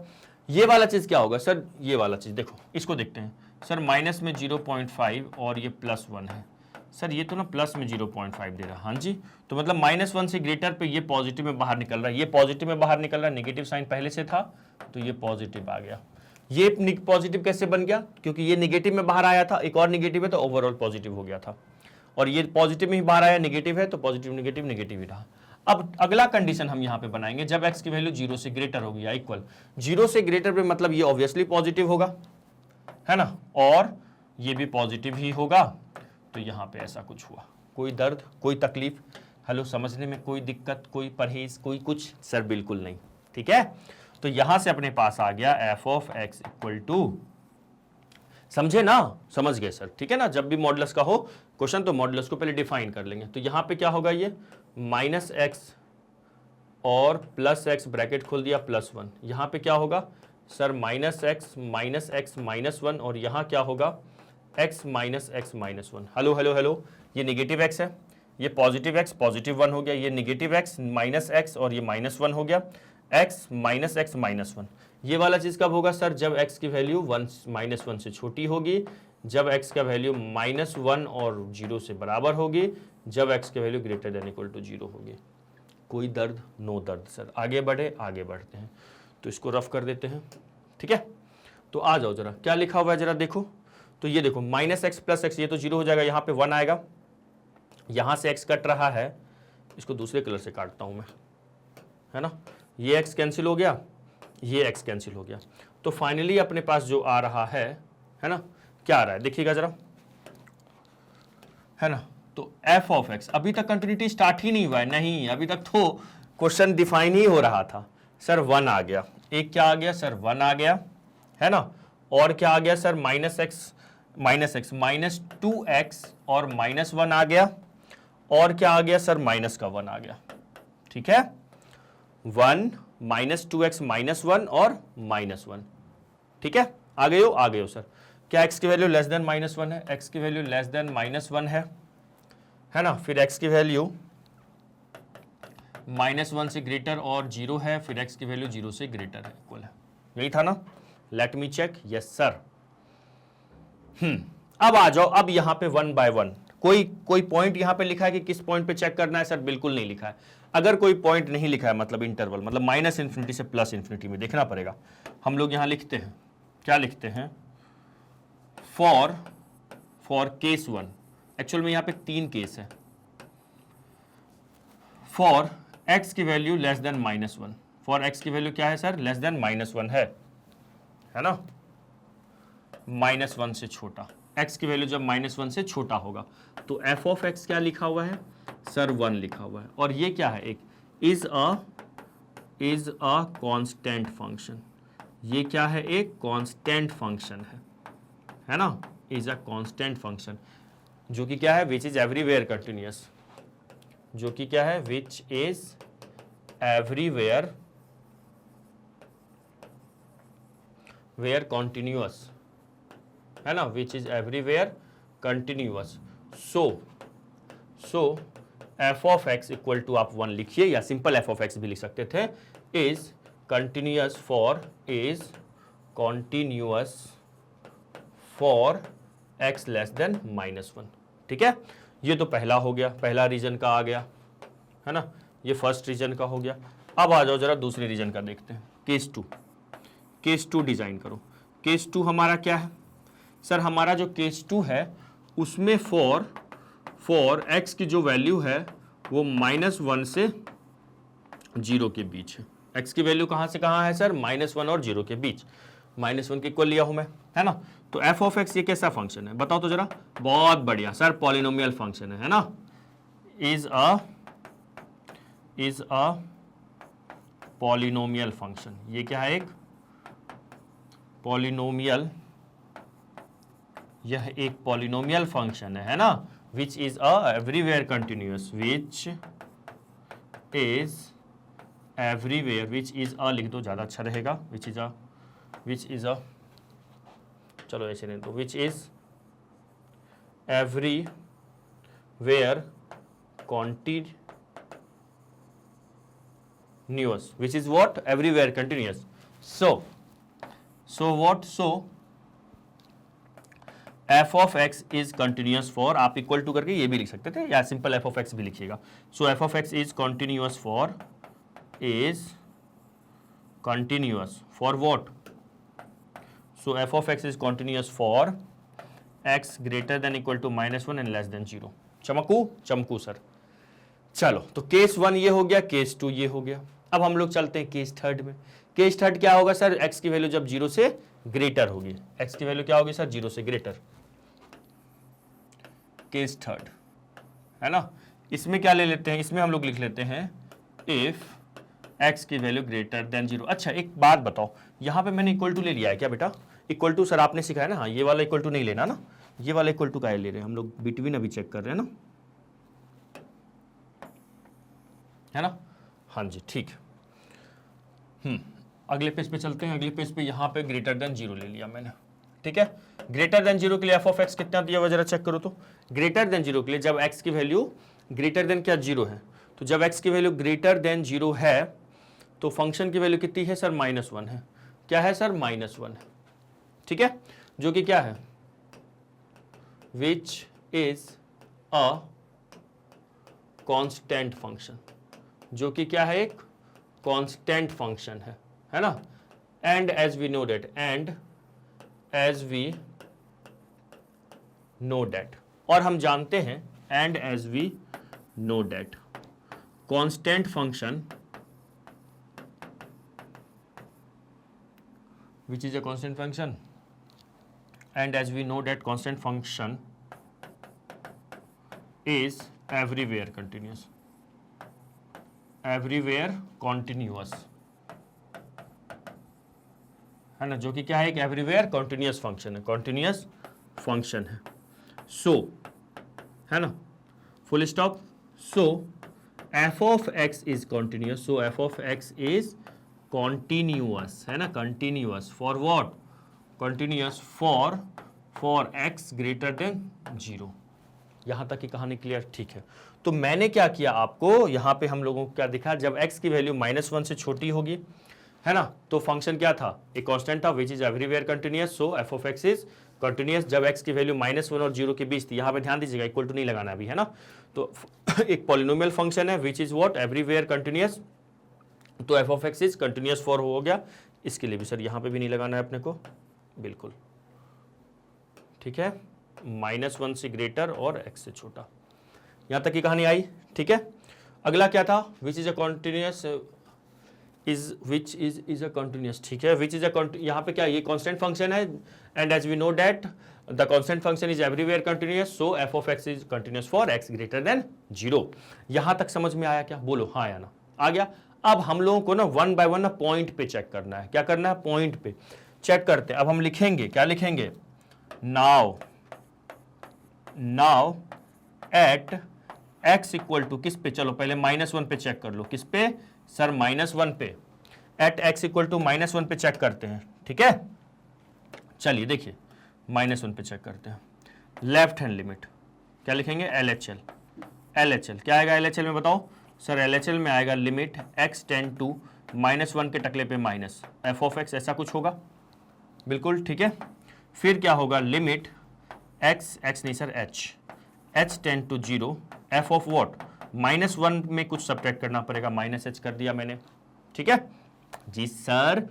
ये वाला चीज क्या होगा सर, ये वाला चीज देखो, इसको देखते हैं सर, माइनस में 0.5 और ये +1 है सर, ये तो ना प्लस में 0.5 दे रहा है, हाँ जी। तो मतलब -1 से ग्रेटर पे ये पॉजिटिव में बाहर निकल रहा है, ये पॉजिटिव में बाहर निकल रहा है, नेगेटिव साइन पहले से था तो ये पॉजिटिव आ गया। ये पॉजिटिव कैसे बन गया, क्योंकि ये नेगेटिव में बाहर आया था, एक और नेगेटिव है तो ओवरऑल पॉजिटिव हो गया था, और ये पॉजिटिव में ही बाहर आया, नेगेटिव है तो पॉजिटिव नेगेटिव नेगेटिव ही रहा। अब अगला कंडीशन हम यहां पे बनाएंगे, जब x की वैल्यू 0 से ग्रेटर होगी या इक्वल, 0 से ग्रेटर पे मतलब ये ऑब्वियसली पॉजिटिव होगा, है ना, और ये भी पॉजिटिव ही होगा। तो यहां पे ऐसा कुछ हुआ, कोई दर्द, कोई तकलीफ, हेलो, समझने में कोई दिक्कत, कोई परहेज, कोई कुछ, सर बिल्कुल नहीं, ठीक है। तो यहां से अपने पास आ गया f(x) इक्वल टू, समझे ना, समझ गए सर, ठीक है ना। जब भी मॉडुलस का हो क्वेश्चन तो मॉडुलस को पहले डिफाइन कर लेंगे। तो यहां पे क्या होगा, ये -x और +x ब्रैकेट खोल दिया +1, यहां पे क्या होगा सर, -x -1, और यहां क्या होगा x -x -1। Hello hello hello, ये नेगेटिव x है, ये पॉजिटिव एक्स पॉजिटिव 1 हो गया, ये निगेटिव एक्स माइनस एक्स और ये -1 हो गया, एक्स माइनस एक्स -1। ये वाला चीज़ कब होगा सर? जब एक्स की वैल्यू -1 से छोटी होगी, जब एक्स का वैल्यू -1 और 0 से बराबर होगी, जब एक्स की value greater than equal to 0 होगी। कोई दर्द? नो दर्द सर। आगे बढ़े, आगे बढ़ते हैं, तो इसको रफ कर देते हैं, ठीक है। तो आ जाओ जरा, क्या लिखा हुआ है जरा देखो। तो ये देखो -x + x, ये तो 0 हो जाएगा, यहाँ पे 1 आएगा, यहाँ से x कट रहा है, इसको दूसरे कलर से काटता हूँ मैं, है ना। ये x कैंसिल हो गया, ये x कैंसिल हो गया, तो फाइनली अपने पास जो आ रहा है ना, क्या आ रहा है देखिएगा जरा, है ना। तो f ऑफ x, अभी तक कंटिन्यूटी स्टार्ट ही नहीं हुआ है, नहीं, अभी तक तो क्वेश्चन डिफाइन ही हो रहा था। सर 1 आ गया, एक क्या आ गया सर? 1 आ गया, है ना। और क्या आ गया सर? -2x और -1 आ गया, और क्या आ गया सर? माइनस का 1 आ गया, ठीक है। 1 -2x -1 और -1, ठीक है। आ गए हो सर। क्या x की वैल्यू लेस देन -1 है? x की वैल्यू लेस देन -1 है ना। फिर x की वैल्यू -1 से ग्रेटर और 0 है, फिर x की वैल्यू 0 से ग्रेटर है, इक्वल है, यही था ना। Let me check, yes sir. अब आ जाओ, अब यहां पे 1 बाय 1 कोई पॉइंट यहां पे लिखा है कि किस पॉइंट पे चेक करना है सर? बिल्कुल नहीं लिखा है। अगर कोई पॉइंट नहीं लिखा है, मतलब इंटरवल, मतलब -∞ से +∞ में देखना पड़ेगा। हम लोग यहां लिखते हैं, क्या लिखते हैं? फॉर केस 1, एक्चुअल में यहां पे 3 केस है। फॉर x की value less than -1, for x की वैल्यू क्या है सर? लेस देन -1 है ना, -1 से छोटा। x की वैल्यू जब -1 से छोटा होगा तो f ऑफ x क्या लिखा हुआ है सर? 1 लिखा हुआ है। और ये क्या है? एक इज अ कांस्टेंट फंक्शन। ये क्या है? एक कांस्टेंट फंक्शन है ना, इज अ कांस्टेंट फंक्शन, जो कि क्या है? विच इज एवरीवेयर कंटिन्यूअस, जो कि क्या है? Which is everywhere where continuous, है ना, which is everywhere continuous. So F of x equal to, आप 1 लिखिए, या सिंपल एफ ऑफ एक्स भी लिख सकते थे, is continuous for X less then -1, ठीक है। ये तो पहला हो गया, पहला रीजन का आ गया, है ना, ये फर्स्ट रीजन का हो गया। अब आ जाओ जरा दूसरे रीजन का देखते हैं, केस 2 डिजाइन करो। केस 2 हमारा क्या है सर? हमारा जो केस 2 है उसमें फॉर x की जो वैल्यू है वो -1 से 0 के बीच है। x की वैल्यू कहां से कहां है सर? -1 और 0 के बीच। -1 के इक्वल लिया हूं मैं, है ना। तो f ऑफ x ये कैसा फंक्शन है बताओ तो जरा। बहुत बढ़िया सर, पॉलिनोमियल फंक्शन है ना। Is a polynomial function. ये क्या है? एक पॉलिनोमियल, यह एक पॉलिनोमियल फंक्शन है ना, which is a everywhere continuous, which is अ लिख दो, ज्यादा अच्छा रहेगा, विच इज अ चलो ऐसे नहीं तो, विच is everywhere continuous, which is what? Everywhere continuous. So F of x is continuous for, आप इक्वल टू करके ये भी लिख सकते थे, या सिंपल एफ ऑफ एक्स भी लिखिएगा। So F of x is continuous for what? So F of x is continuous for X greater than equal to -1 and less than 0। चमकू सर। चलो, तो केस 1 ये हो गया, केस 2 ये हो गया। अब हम लोग चलते हैं केस 3 में। केस 3 क्या होगा सर? एक्स की वैल्यू जब 0 से ग्रेटर होगी। एक्स की वैल्यू क्या होगी सर? 0 से ग्रेटर। केस 3 है ना, इसमें क्या ले लेते हैं? इसमें हम लोग लिख लेते हैं इफ एक्स की वैल्यू ग्रेटर देन 0। अच्छा एक बात बताओ, यहां पे मैंने इक्वल टू ले लिया है क्या बेटा? इक्वल टू सर आपने सिखाया ना, हाँ, ये वाला इक्वल टू नहीं लेना ना, ये वाला इक्वल टू का ले रहे हैं हम लोग, बिटवीन अभी चेक कर रहे हैं ना, है ना। हाँ जी ठीक। अगले पेज पे चलते हैं। अगले पेज पे यहाँ पे ग्रेटर देन 0 ले लिया मैंने, ठीक है। ग्रेटर देन 0 के लिए एफ ऑफ एक्स कितना दिया हुआ जरा चेक करो तो। ग्रेटर देन 0 के लिए जब एक्स की वैल्यू ग्रेटर देन क्या 0 है, तो जब x की वैल्यू ग्रेटर देन 0 है तो फंक्शन की वैल्यू कितनी है सर, -1 है। क्या है सर, -1 है, ठीक है, जो कि क्या है, which is a constant function, जो कि क्या है, एक कांस्टेंट फंक्शन है ना। And as we know that, and as we know that, और हम जानते हैं, and as we know that constant function which is a constant function, and as we know that constant function is everywhere continuous, everywhere continuous, है ना, जो कि क्या है, एक एवरीवेयर कॉन्टिन्यूस फंक्शन है, कॉन्टिन्यूस फंक्शन है। सो है ना, full stop. So F of x is continuous, so F of x is continuous, है ना, continuous for what, continuous for X greater than 0। यहां तक की कहानी क्लियर, ठीक है। तो मैंने क्या किया, आपको यहां पे हम लोगों को क्या दिखा, जब x की वैल्यू -1 से छोटी होगी, है ना, तो फंक्शन क्या था, एक कांस्टेंट था, which is everywhere continuous, so F of x is continuous. जब x की वैल्यू -1 और 0 के बीच थी, यहां पे ध्यान दीजिएगा, इक्वल टू नहीं लगाना अभी, है ना, तो एक पॉलिनोमियल फंक्शन है which is what, everywhere continuous, तो F of x is continuous for हो गया। इसके लिए भी सर यहां पे भी नहीं लगाना है अपने को, बिल्कुल ठीक है, -1 से ग्रेटर और x से छोटा। यहां तक की कहानी आई, ठीक है। अगला क्या था, which is a continuous, which is a continuous, ठीक है, विच इज अ, यहाँ पे क्या, ये कांस्टेंट फंक्शन है, and as we know that the constant function is everywhere continuous, so F of x is continuous for X greater than 0। यहां तक समझ में आया क्या, बोलो हाँ या ना, आ गया। अब हम लोगों को ना वन बाय वन ना पॉइंट पे चेक करना है, क्या करना है, पॉइंट पे चेक करते हैं। अब हम लिखेंगे, क्या लिखेंगे, now at x equal to किस पे, चलो पहले -1 पे चेक कर लो, किस पे सर, -1 पे, एट x इक्वल टू -1 पे चेक करते हैं, ठीक है। चलिए देखिए, -1 पे चेक करते हैं, लेफ्ट हैंड लिमिट क्या लिखेंगे, LHL क्या आएगा, LHL में बताओ सर, LHL में आएगा लिमिट x टेंड टू -1 के टकले पे माइनस एफ ऑफ एक्स, ऐसा कुछ होगा, बिल्कुल ठीक है। फिर क्या होगा, लिमिट x नहीं sir, h tend to 0 F of what, -1 में कुछ सब्ट्रैक्ट करना पड़ेगा, -h कर दिया मैंने, ठीक है जी सर।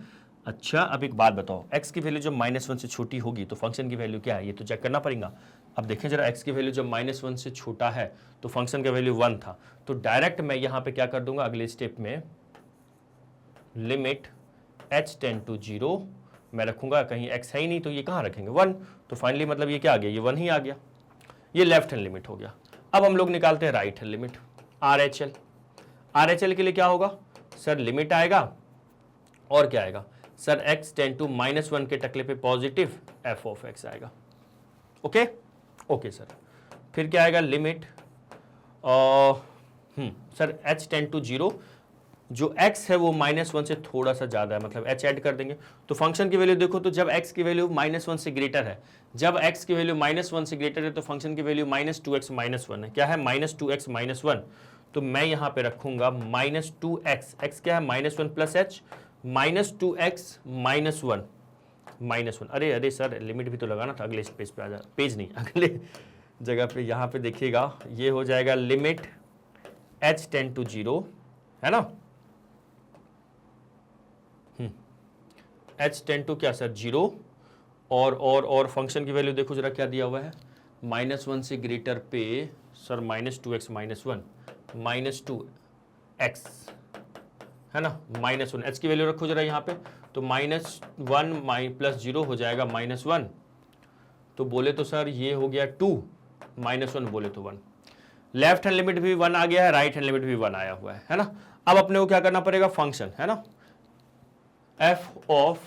अच्छा अब एक बात बताओ, x की वैल्यू जब -1 से छोटी होगी तो फंक्शन की वैल्यू क्या है, ये तो चेक करना पड़ेगा। अब देखें जरा, x की वैल्यू जब -1 से छोटा है तो फंक्शन का वैल्यू 1 था, तो डायरेक्ट मैं यहां पे क्या कर दूंगा, अगले स्टेप में लिमिट h टेंड टू 0 मैं रखूंगा, कहीं x है ही नहीं तो ये कहां रखेंगे, 1, तो फाइनली मतलब ये क्या आ गया, ये 1 ही आ गया। ये लेफ्ट हैंड लिमिट हो गया। अब हम लोग निकालते हैं राइट हैंड लिमिट, RHL के लिए क्या होगा सर, लिमिट आएगा और क्या आएगा सर, x टेंड टू -1 के टकले पे पॉजिटिव एफ ऑफ एक्स आएगा, ओके सर। फिर क्या आएगा, limit sir h tend to 0, जो x है वो -1 से थोड़ा सा ज्यादा है, मतलब h ऐड कर देंगे, तो फंक्शन की वैल्यू देखो, तो जब x की वैल्यू -1 से ग्रेटर है, जब x की वैल्यू -1 से ग्रेटर है तो फंक्शन की वैल्यू -2x -1 है, क्या है, -2x -1, तो मैं यहां पे रखूंगा -2x, x क्या है, -1 प्लस h, -2x -1, अरे सर लिमिट भी तो लगाना था, अगले पेज पे आ जा, पेज नहीं अगले जगह पे, यहां पे देखिएगा, ये हो जाएगा लिमिट h टेंड टू 0, है ना, h टेंड टू क्या सर, 0, और फंक्शन की वैल्यू देखो जरा क्या दिया हुआ है, -1 से ग्रेटर पे सर -2x -1, -2x है ना, -1, h की वैल्यू रखो जरा यहाँ पे, तो -1 प्लस 0 हो जाएगा -1, तो बोले तो सर ये हो गया 2, -1 बोले तो 1। लेफ्ट हैंड लिमिट भी 1 आ गया है, राइट हैंड लिमिट भी 1 आया हुआ है ना। अब अपने को क्या करना पड़ेगा, फंक्शन है ना, एफ ऑफ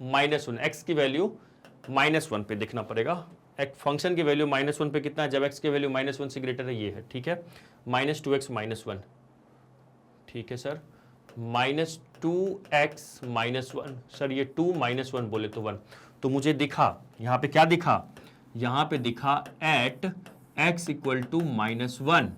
-1, एक्स की वैल्यू -1 पे देखना पड़ेगा, एक फंक्शन की वैल्यू -1 पे कितना है, जब x की वैल्यू -1 से ग्रेटर है, ये है, ठीक है, -2x -1, ठीक है सर, -2x -1, सर ये 2 -1 बोले तो 1, तो मुझे दिखा यहाँ पे, क्या दिखा, यहाँ पे दिखा at x equal to -1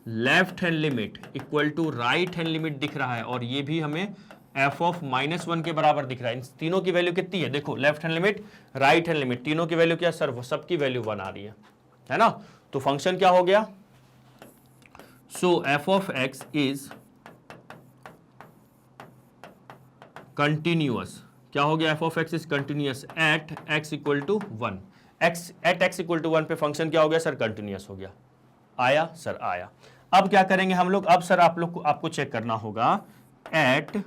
left hand limit equal to right hand limit दिख रहा है, और ये भी हमें एफ ऑफ -1 के बराबर दिख रहा है। इन तीनों की वैल्यू कितनी है? देखो, left hand limit, right hand limit, तीनों की वैल्यू क्या सर? सबकी वैल्यू 1 आ रही है ना? तो फंक्शन क्या हो गया? So F of x is continuous. क्या हो गया? F of x is continuous at X equal to 1। At X equal to 1 पे फंक्शन क्या हो गया सर? कंटिन्यूअस हो गया। आया सर? आया। अब क्या करेंगे हम लोग? अब सर आपको चेक करना होगा एट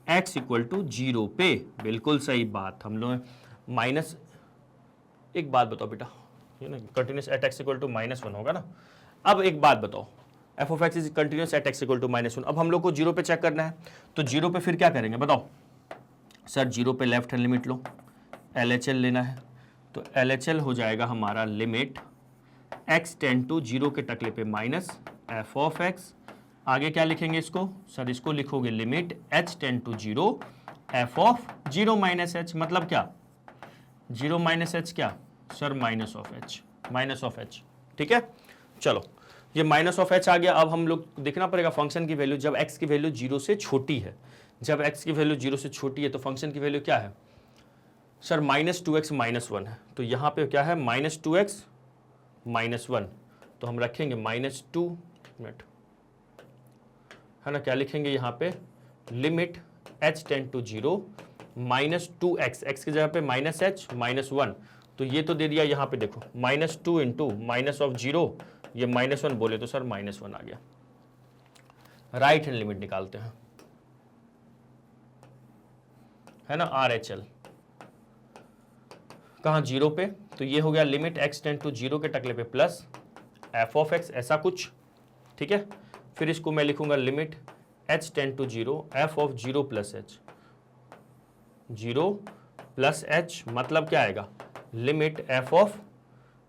एक्स इक्वल टू 0 पे। बिल्कुल सही बात। हम लोग माइनस, एक बात बताओ बेटा, ये ना continuous at X equal to -1 होगा ना? अब एक बात बताओ, F of x is continuous at X equal to -1। अब हम लोग को 0 पे चेक करना है, तो 0 पे फिर क्या करेंगे बताओ सर? 0 पे लेफ्ट हैंड लिमिट लो, LHL लेना है, तो LHL हो जाएगा हमारा लिमिट x टेंड टू 0 के टकले पे माइनस एफ ऑफ एक्स। आगे क्या लिखेंगे इसको सर? इसको लिखोगे limit h tend to 0 F of 0 minus h। मतलब क्या? 0 माइनस h क्या सर? Minus of h। ठीक है, चलो ये माइनस ऑफ h आ गया। अब हम लोग देखना पड़ेगा फंक्शन की वैल्यू, जब x की वैल्यू 0 से छोटी है, जब x की वैल्यू 0 से छोटी है तो फंक्शन की वैल्यू क्या है सर? -2x -1 है। तो यहाँ पे क्या है? -2x -1। तो हम रखेंगे -2 मिनट, है ना? क्या लिखेंगे यहाँ पे? Limit h tend to 0 -2x, x की जगह पे -h -1। तो ये तो दे दिया यहाँ पे, देखो -2 इंटू -0, ये -1 बोले तो सर -1 आ गया। राइट हैंड लिमिट निकालते हैं, है ना? RHL कहाँ? 0 पे। तो ये हो गया लिमिट x टेंड टू 0 के टकले पे प्लस एफ ऑफ एक्स, ऐसा कुछ। ठीक है, फिर इसको मैं लिखूंगा limit h tend to 0 F of 0 plus h, 0 plus h मतलब क्या आएगा? Limit F of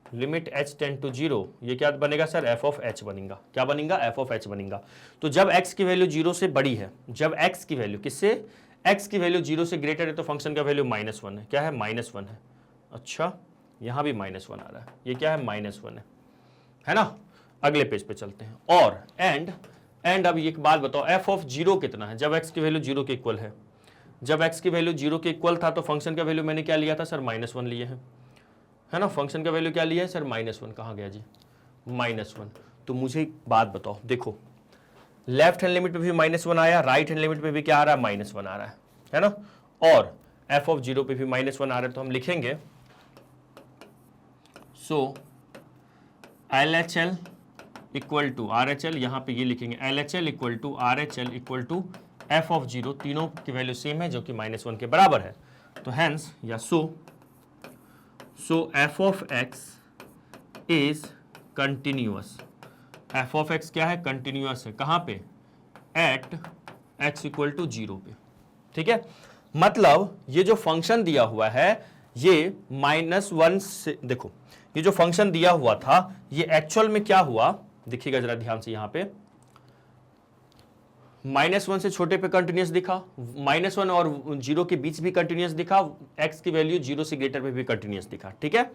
limit h tend to 0, ये क्या बनेगा सर? एफ ऑफ h बनेगा। क्या बनेगा? एफ ऑफ h बनेगा। तो जब x की वैल्यू 0 से बड़ी है, जब x की वैल्यू किससे? x की वैल्यू 0 से ग्रेटर है, तो फंक्शन का वैल्यू -1 है। क्या है? -1 है। अच्छा, यहां भी -1 आ रहा है, ये क्या है? -1 है ना? अगले पेज पे चलते हैं। और एंड अब एक बात बताओ, एफ ऑफ 0 कितना है? जब x की वैल्यू 0 के इक्वल है, जब x की वैल्यू 0 के इक्वल था तो फंक्शन का वैल्यू मैंने क्या लिया था सर? -1 लिए है ना? फंक्शन का वैल्यू क्या लिया है सर? -1। कहाँ गया जी? -1। तो मुझे एक बात बताओ, देखो लेफ्ट हैंड लिमिट पे भी -1 आया, राइट हैंड लिमिट पे भी क्या आ रहा है? -1 आ रहा है ना? और एफ ऑफ 0 पे भी -1 आ रहा है। तो हम लिखेंगे so LHL equal to RHL, यहाँ पे ये लिखेंगे LHL equal to RHL equal to F of 0, तीनों की वैल्यू सेम है जो कि -1 के बराबर है। तो हैंस या so F of x is continuous. F of X क्या है? कंटिन्यूअस है। कहाँ पे? एट एक्स इक्वल टू 0 पे। ठीक है, मतलब ये जो फंक्शन दिया हुआ है ये -1 से, देखो ये जो फंक्शन दिया हुआ था ये एक्चुअल में क्या हुआ, देखिएगा जरा ध्यान से। यहां पे -1 से छोटे पे कंटिन्यूअस दिखा, -1 और 0 के बीच भी कंटिन्यूअस दिखा, x की वैल्यू 0 से ग्रेटर पे भी कंटिन्यूअस दिखा। ठीक है,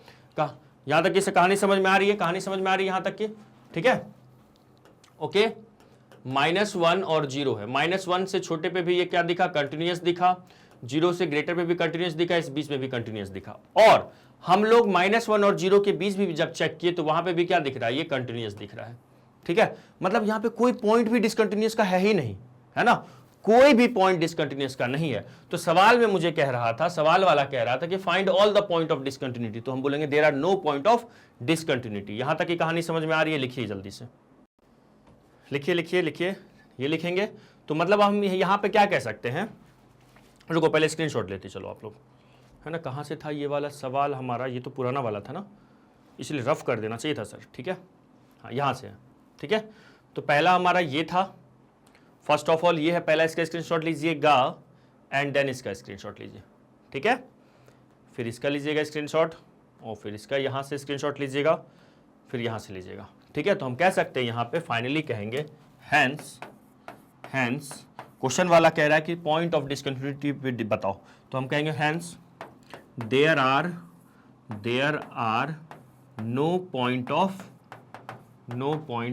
यहां तक की कहानी समझ में आ रही है? कहानी समझ में आ रही है यहां तक की? ठीक है, ओके। -1 और 0 है, -1 से छोटे पे भी ये क्या दिखा? कंटिन्यूअस दिखा, 0 से ग्रेटर पे भी कंटिन्यूअस दिखा, इस बीच में भी कंटिन्यूअस दिखा। और हम लोग -1 और 0 के बीच भी जब चेक किए तो वहां पे भी क्या दिख रहा है? ये कंटिन्यूअस दिख रहा है। ठीक है, मतलब यहां पे कोई पॉइंट भी डिसकंटिन्यूअस का है ही नहीं, है ना? कोई भी पॉइंट डिसकंटिन्यूअस का नहीं है। तो सवाल में मुझे कह रहा था, सवाल वाला कह रहा था कि find all the point of discontinuity, तो हम बोलेंगे there are no point of discontinuity. यहां तक की कहानी समझ में आ रही है? लिखिए जल्दी से, लिखिए लिखिए लिखिए, ये लिखेंगे तो मतलब हम यहां पे क्या कह सकते हैं? रुको पहले स्क्रीनशॉट लेते चलो आप लोग, है ना? कहाँ से था ये वाला सवाल हमारा? ये तो पुराना वाला था ना, इसलिए रफ कर देना चाहिए था सर। ठीक है, हाँ यहाँ से है। ठीक है, तो पहला हमारा ये था, फर्स्ट ऑफ ऑल ये है पहला, इसका स्क्रीनशॉट लीजिएगा एंड देन इसका स्क्रीनशॉट लीजिए। ठीक है, फिर इसका लीजिएगा स्क्रीनशॉट और फिर इसका यहाँ से स्क्रीनशॉट लीजिएगा, फिर यहाँ से लीजिएगा। ठीक है, तो हम कह सकते हैं यहाँ पे फाइनली कहेंगे हैंस क्वेश्चन वाला कह रहा है कि पॉइंट ऑफ डिसकंटिन्यूटी बताओ, तो हम कहेंगे hence there are no point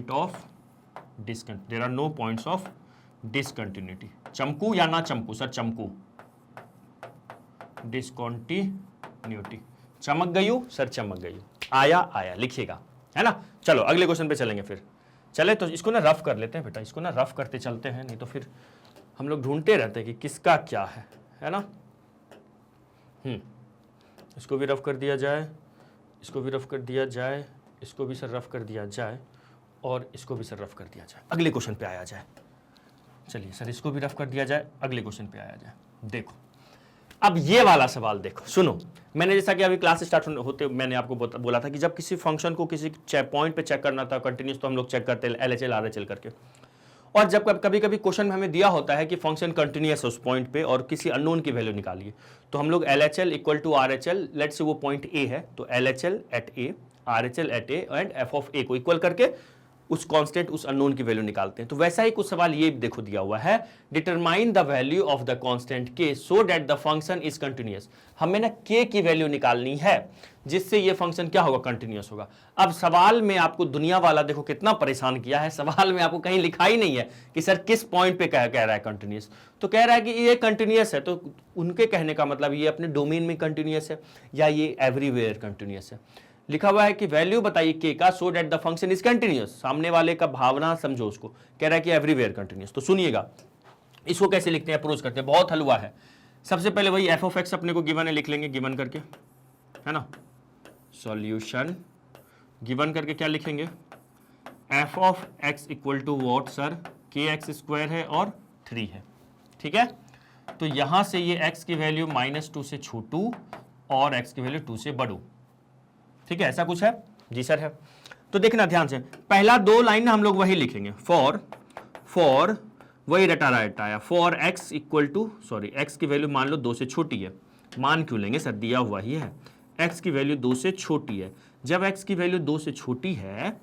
of there are no points of discontinuity. चमकू या ना चमकू सर? चमकू, डिसकंटिन्यूटी, चमक गई हूं सर, चमक गई हूं, आया आया लिखिएगा, है ना। चलो अगले क्वेश्चन पे चलेंगे फिर। चले तो इसको ना रफ कर लेते हैं बेटा, इसको ना रफ करते चलते हैं, नहीं तो फिर हम लोग ढूंढते रहते हैं कि किसका क्या है ना। इसको भी रफ कर दिया जाए, इसको भी रफ कर दिया जाए, इसको भी सर रफ कर दिया जाए, और इसको भी सर रफ कर दिया जाए, अगले क्वेश्चन पे आया जाए। चलिए सर इसको भी रफ कर दिया जाए, अगले क्वेश्चन पे आया जाए। देखो अब ये वाला सवाल देखो, सुनो। मैंने जैसा कि अभी क्लास स्टार्ट होते मैंने आपको बोला था कि जब किसी फंक्शन को किसी पॉइंट पे चेक करना था कंटिन्यूस, तो हम लोग चेक करते हैं LHL RHL करके। और जब कभी कभी क्वेश्चन में हमें दिया होता है कि फंक्शन कंटिन्यूस है उस पॉइंट पे और किसी अननोन की वैल्यू निकालिए, तो हम लोग LHL equal to RHL, let's say वो पॉइंट A है, तो LHL at A, RHL at A and f of A को इक्वल करके उस कांस्टेंट, उस अननोन की वैल्यू निकालते हैं। तो वैसा ही कुछ सवाल ये देखो दिया हुआ है, determine the value of the constant k so that the function is continuous. हमें ना k की वैल्यू निकालनी है जिससे ये फंक्शन क्या होगा, कंटिन्यूअस होगा। अब सवाल में आपको दुनिया वाला देखो कितना परेशान किया है, सवाल में आपको कहीं लिखा ही नहीं है कि सर किस पॉइंट पे कह रहा है कंटिन्यूअस। तो कह रहा है कि ये कंटिन्यूअस है, तो उनके कहने का मतलब ये अपने डोमेन में कंटिन्यूअस है या ये एवरीवेयर कंटिन्यूअस है। लिखा हुआ है कि वैल्यू बताइए के का so that the function is continuous. सामने वाले का भावना समझो उसको, कह रहा है कि एवरीवेयर कंटिन्यूअस। तो सुनिएगा इसको कैसे लिखते हैं, अप्रोच करते हैं, बहुत हलवा है। सबसे पहले वही f ऑफ x अपने को गिवन है, लिख लेंगे गिवन करके, है ना। सॉल्यूशन गिवन करके क्या लिखेंगे, f of x equal to what sir, kx square है और 3 है, ठीक है। तो यहां से ये x की वैल्यू -2 से छोटू और x की वैल्यू 2 से बड़ू, ठीक है, ऐसा कुछ है जी सर है। तो देखना ध्यान से, पहला 2 लाइन हम लोग वही लिखेंगे, फॉर वही रटा आया, for x equal to, sorry x की वैल्यू मान लो 2 से छोटी है, मान क्यों लेंगे सर, दिया हुआ ही है, x की वैल्यू 2 से छोटी है। जब x की वैल्यू 2 से छोटी है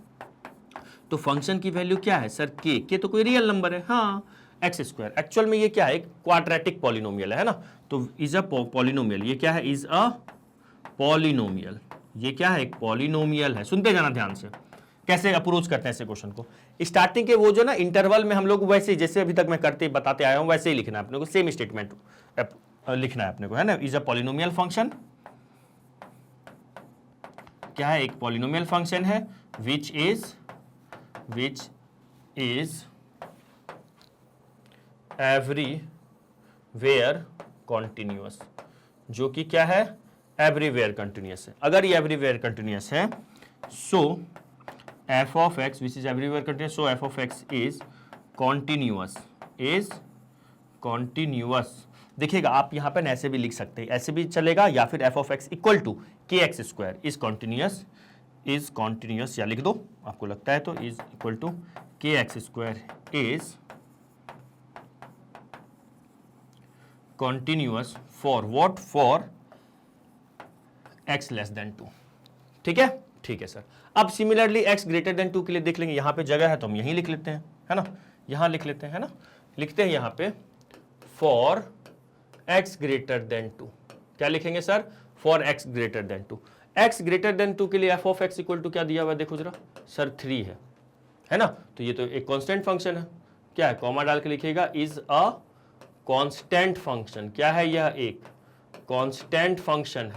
तो फंक्शन की वैल्यू क्या है सर, k तो कोई रियल नंबर है, हाँ, एक्स स्क्वायर। एक्चुअल में ये क्या है, एक क्वाड्रेटिक पॉलिनोमियल है ना, तो इज अ पॉलिनोमियल, ये क्या है, इज अ पॉलिनोमियल, ये क्या है, एक पॉलिनोमियल है। सुनते जाना ध्यान से, कैसे अप्रोच करते हैं ऐसे क्वेश्चन को। स्टार्टिंग के वो जो ना इंटरवल में हम लोग वैसे ही, जैसे अभी तक मैं बताते आया हूं वैसे ही लिखना है अपने को, सेम स्टेटमेंट लिखना है अपने को, है ना। इज अ पॉलिनोमियल फंक्शन, क्या है, एक पॉलिनोमियल फंक्शन है, विच इज एवरीवेयर कॉन्टिन्यूअस, जो कि क्या है, एवरीवेयर कंटिन्यूअस है। अगर ये एवरीवेयर कंटिन्यूअस है, so f of x which is everywhere continuous, so f of x is continuous. देखिएगा आप यहाँ पे ऐसे भी लिख सकते हैं, ऐसे भी चलेगा, या फिर f of x equal to kx square is continuous, या लिख दो आपको लगता है तो, is equal to kx square is continuous for what, for x less than 2, ठीक है, ठीक है सर। अब सिमिलरली x ग्रेटर देन 2 के लिए देख लेंगे, यहां पे जगह है तो हम यहीं लिख लेते हैं, है ना, यहां लिख लेते हैं, है ना, लिखते हैं यहां पे फॉर x ग्रेटर देन 2, क्या लिखेंगे sir, for x greater than 2। x greater than 2 के लिए f of x equal to क्या दिया हुआ है, देखो जरा सर 3 है ना, तो ये तो एक कांस्टेंट फंक्शन है, क्या है, कॉमा डाल के लिखिएगा, इज अ कांस्टेंट फंक्शन, क्या है, यह एक कांस्टेंट फंक्शन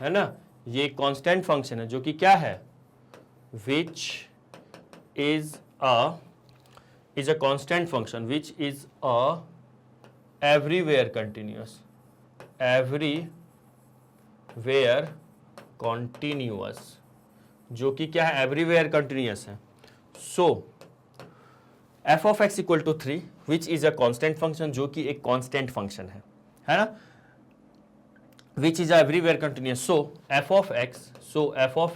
है ना, ये कांस्टेंट फंक्शन है जो कि क्या है, which is a constant function which is a everywhere continuous, everywhere continuous, जो कि क्या है, एवरीवेयर कंटिन्यूअस है। So f of x equal to 3 which is a constant function, जो कि एक कांस्टेंट फंक्शन है ना, which is everywhere continuous, so f of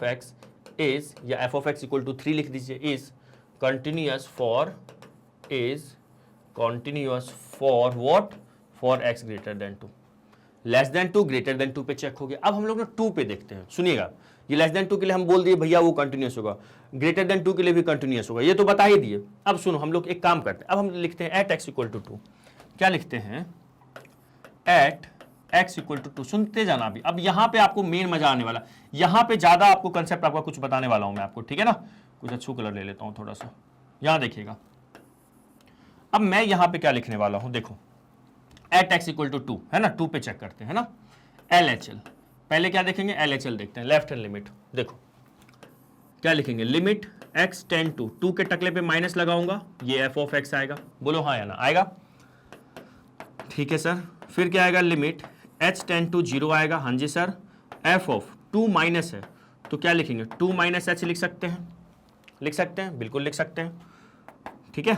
x is, या f of x equal to 3 लिख दीजिए, is continuous for what, for x greater than 2, less than 2 greater than 2 पे check हो गया। अब हम लोग ना 2 पे देखते हैं, सुनिएगा, ये लेस देन 2 के लिए हम बोल दिए भैया वो कंटिन्यूस होगा, ग्रेटर देन 2 के लिए भी कंटिन्यूस होगा, ये तो बता ही दिए। अब सुनो हम लोग एक काम करते हैं, अब हम लिखते हैं एट x इक्वल टू 2, क्या लिखते हैं, एट x इक्वल टू 2, सुनते जाना अभी। अब यहां पे आपको मेन मजा आने वाला, यहां पे ज्यादा आपको कंसेप्ट आपका कुछ बताने वाला हूं मैं आपको, ठीक है ना। कुछ अच्छा कलर ले लेता हूं थोड़ा सा, यहां देखिएगा, अब मैं यहां पे क्या लिखने वाला हूं, देखो एट एक्स इक्वल टू 2 है ना, 2 पे चेक करते हैं ना, LHL पहले क्या देखेंगे, LHL देखते हैं, लेफ्ट हैंड लिमिट, देखो क्या लिखेंगे, लिमिट x टेंड टू 2 के टकले पे माइनस लगाऊंगा, ये f ऑफ x आएगा, बोलो हाँ या ना, आएगा, ठीक है सर। फिर क्या आएगा, लिमिट h टेंड टू 0 आएगा, हाँ जी सर, f ऑफ 2 माइनस है तो क्या लिखेंगे, 2 माइनस h लिख सकते हैं, लिख सकते हैं, बिल्कुल लिख सकते हैं, ठीक है।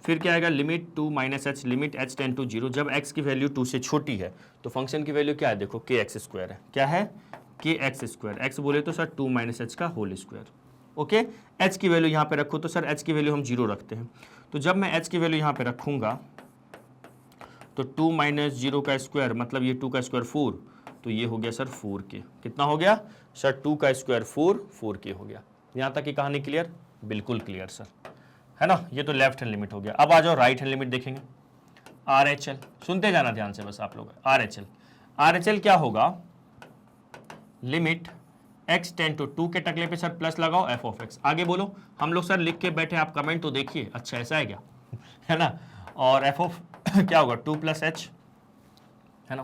फिर क्या आएगा, limit 2 minus H, limit h tend to 0, जब x की वैल्यू 2 से छोटी है तो फंक्शन की वैल्यू क्या है, देखो kx स्क्वायर है, क्या है, kx स्क्वायर, x बोले तो सर 2 माइनस एच का होल स्क्वायर, ओके। h की वैल्यू यहाँ पे रखो तो सर h की वैल्यू हम 0 रखते हैं, तो जब मैं h की वैल्यू यहाँ पे रखूंगा तो 2 माइनस 0 का स्क्वायर मतलब ये 2 का स्क्वायर 4, तो ये हो गया सर 4k, कितना हो गया सर, 2 का स्क्वायर 4k हो गया। यहाँ तक की कहानी क्लियर, बिल्कुल क्लियर सर, है ना। ये तो लेफ्ट हैंड लिमिट हो गया। अब आ जाओ राइट हैंड लिमिट देखेंगे, RHL, सुनते जाना ध्यान से बस आप लोग, RHL क्या होगा, लिमिट x टेंड टू 2 के टकले पे सर प्लस लगाओ f ऑफ x, आगे बोलो, हम लोग सर लिख के बैठे, आप कमेंट तो देखिए, अच्छा ऐसा है क्या, है ना, और f ऑफ क्या होगा 2 प्लस h, है ना।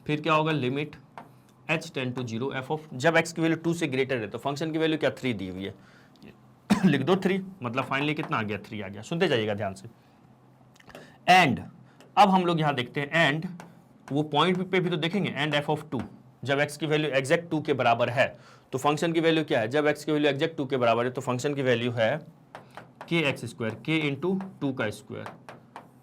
फिर क्या होगा, limit h tend to 0 f of, जब x की वैल्यू 2 से ग्रेटर है तो फंक्शन की वैल्यू क्या 3 दी हुई है, लिख दो 3, मतलब फाइनली कितना आ गया, 3 आ गया, सुनते जाइएगा ध्यान से। एंड अब हम लोग यहां देखते हैं, एंड वो पॉइंट पे भी तो देखेंगे, एंड f ऑफ 2, जब x की वैल्यू एग्जैक्ट 2 के बराबर है तो फंक्शन की वैल्यू क्या है, जब x की वैल्यू एग्जैक्ट 2 के बराबर है तो फंक्शन की वैल्यू है kx स्क्वायर, k इंटू 2 का स्क्वायर,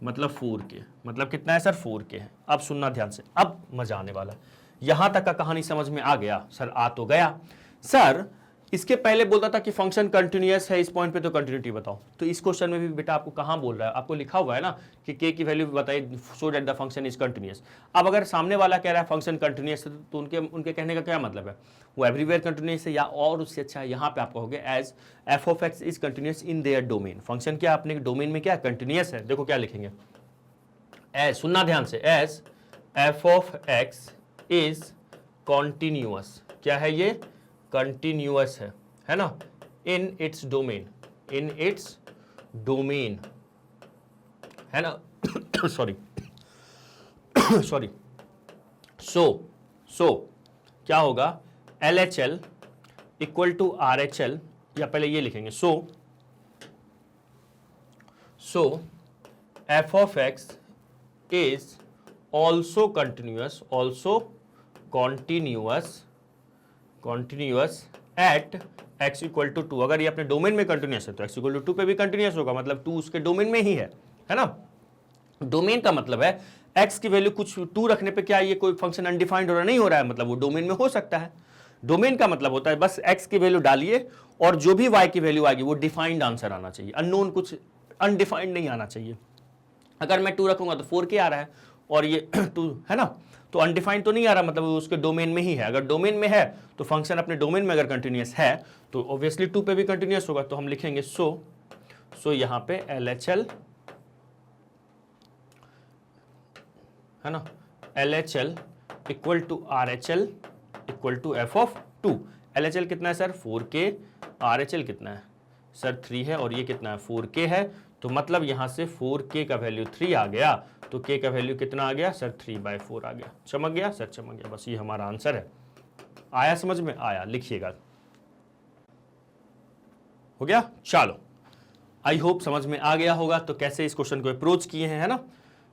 मतलब 4k, मतलब कितना है सर 4k है। अब सुनना ध्यान से, अब मजा आने वाला है, यहां तक का कहानी समझ में आ गया सर, आ तो गया सर। इसके पहले बोलता था कि फंक्शन कंटिन्यूअस है, इस पॉइंट पे तो कंटिन्यूटी बताओ, तो इस क्वेश्चन में भी बेटा आपको कहां बोल रहा है, आपको लिखा हुआ है ना कि k की वैल्यू बताइए so that the function is continuous. अब अगर सामने वाला कह रहा है फंक्शन कंटिन्यूअस है तो उनके कहने का क्या मतलब है, वो एवरीवेयर कंटिन्यूअस है, या और उससे अच्छा है यहाँ पे आप कहोगे as f of x is continuous in their domain, function क्या अपने डोमेन में क्या कंटिन्यूअस है। देखो क्या लिखेंगे, एज, सुनना ध्यान से, as f of x is continuous, क्या है ये, कंटिन्यूअस है ना, in its domain, in its domain, है ना सॉरी सॉरी, सो क्या होगा, LHL इक्वल टू RHL, या पहले ये लिखेंगे, so f of x is also continuous, also continuous at x equal to 2, अगर ये अपने डोमेन में कंटिन्यूअस है तो x इक्वल टू 2 पे भी कंटिन्यूअस होगा, मतलब 2 उसके डोमेन में ही है ना। डोमेन का मतलब है x की वैल्यू कुछ 2 रखने पे क्या ये कोई फंक्शन अनडिफाइंड हो रहा नहीं हो रहा है, मतलब वो डोमेन में हो सकता है। डोमेन का मतलब होता है बस x की वैल्यू डालिए और जो भी y की वैल्यू आएगी वो डिफाइंड आंसर आना चाहिए, अननोन कुछ अनडिफाइंड नहीं आना चाहिए। अगर मैं 2 रखूंगा तो 4k आ रहा है और ये 2 है ना, तो अनडिफाइंड तो नहीं आ रहा, मतलब वो उसके डोमेन में ही है। अगर डोमेन में है तो फंक्शन अपने डोमेन में अगर कंटिन्यूअस है तो ऑब्वियसली 2 पे भी कंटिन्यूअस होगा, तो हम लिखेंगे सो यहाँ पे LHL है ना, LHL equal to RHL equal to f of 2। LHL कितना है सर 4k, RHL कितना है सर 3 है और ये कितना है 4k है, तो मतलब यहां से 4k का वैल्यू 3 आ गया, तो k का वैल्यू कितना आ गया सर 3/4 आ गया। चमक गया सर, चमक गया, बस ये हमारा आंसर है। आया समझ में, आया, लिखिएगा, हो गया। चलो आई होप समझ में आ गया होगा तो कैसे इस क्वेश्चन को अप्रोच किए हैं, है ना।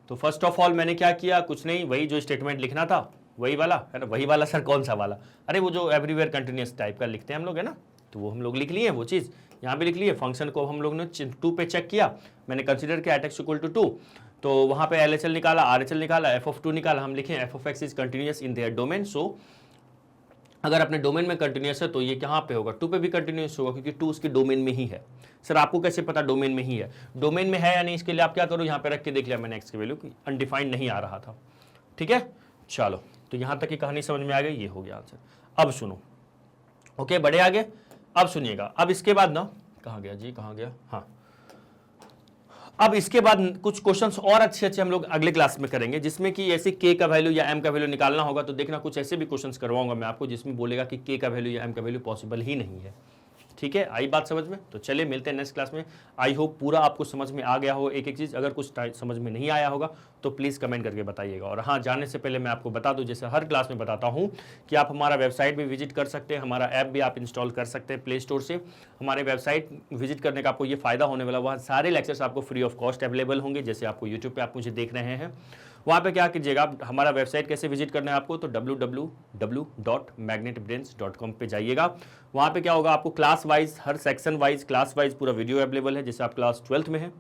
तो फर्स्ट ऑफ ऑल मैंने क्या किया, कुछ नहीं, वही जो स्टेटमेंट लिखना था वही वाला, है ना। वही वाला सर कौन सा वाला, अरे वो जो एवरीवेयर कंटिन्यूअस टाइप का लिखते हैं हम लोग, है ना, तो वो हम लोग लिख लिए, वो चीज़ यहाँ पे लिख लिए। फंक्शन को हम लोग ने 2 पे चेक किया, मैंने कंसीडर किया एट एक्स इक्वल टू 2, तो वहाँ पे LHL निकाला, RHL निकाला, f ऑफ 2 निकाला, हम लिखें f of x is continuous in their domain. So अगर अपने डोमेन में कंटिन्यूअस है तो ये कहाँ पे होगा, 2 पे भी कंटिन्यूअस होगा, क्योंकि 2 उसके डोमेन में ही है। सर आपको कैसे पता डोमेन में ही है, डोमेन में है या नहीं, इसके लिए आप क्या करो, यहाँ पे रख के देख लिया मैंने x की वैल्यू, अनडिफाइंड नहीं आ रहा था, ठीक है। चलो तो यहाँ तक की कहानी समझ में आ गई, ये हो गया आंसर। अब सुनो, ओके बढ़े आगे, अब सुनिएगा। अब इसके बाद ना, कहाँ गया जी, कहाँ गया, हाँ, अब इसके बाद कुछ क्वेश्चंस और अच्छे अच्छे हम लोग अगले क्लास में करेंगे, जिसमें कि ऐसे k का वैल्यू या m का वैल्यू निकालना होगा। तो देखना कुछ ऐसे भी क्वेश्चंस करवाऊंगा मैं आपको जिसमें बोलेगा कि k का वैल्यू या m का वैल्यू पॉसिबल ही नहीं है, ठीक ठीक है, आई बात समझ में? तो चलिए मिलते हैं नेक्स्ट क्लास में। आई होप पूरा आपको समझ में आ गया हो एक एक चीज़। अगर कुछ समझ में नहीं आया होगा तो प्लीज़ कमेंट करके बताइएगा। और हाँ, जाने से पहले मैं आपको बता दूं, जैसे हर क्लास में बताता हूं, कि आप हमारा वेबसाइट भी विजिट कर सकते हैं, हमारा ऐप भी आप इंस्टॉल कर सकते हैं प्ले स्टोर से। हमारे वेबसाइट विजिट करने का आपको ये फ़ायदा होने वाला, वहाँ सारे लेक्चर्स आपको फ्री ऑफ कॉस्ट अवेलेबल होंगे। जैसे आपको यूट्यूब पर आप मुझे देख रहे हैं, वहाँ पे क्या कीजिएगा, हमारा वेबसाइट कैसे विजिट करना है आपको, तो www.magnetbrains.com पे जाइएगा। वहाँ पे क्या होगा, आपको क्लास वाइज, हर सेक्शन वाइज, क्लास वाइज पूरा वीडियो अवेलेबल है। जैसे आप क्लास 12th में हैं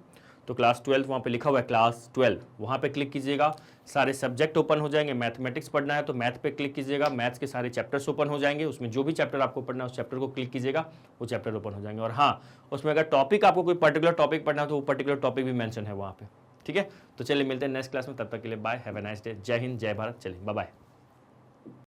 तो क्लास 12 वहाँ पे लिखा हुआ है क्लास 12, वहाँ पे क्लिक कीजिएगा, सारे सब्जेक्ट ओपन हो जाएंगे। मैथमेटिक्स पढ़ना है तो मैथ पे क्लिक कीजिएगा, मैथ्स के सारे चैप्टर्स ओपन हो जाएंगे। उसमें जो भी चैप्टर आपको पढ़ना है उस चैप्टर को क्लिक कीजिएगा, वो चैप्टर ओपन हो जाएंगे। और हाँ, उसमें अगर टॉपिक आपको कोई पर्टिकुलर टॉपिक पढ़ना है तो वो पर्टिकुलर टॉपिक भी मेंशन है वहाँ पे। ठीक है, तो चलिए मिलते हैं नेक्स्ट क्लास में, तब तक के लिए bye, have a nice day, जय हिंद, जय भारत, चलिए बाय बाय।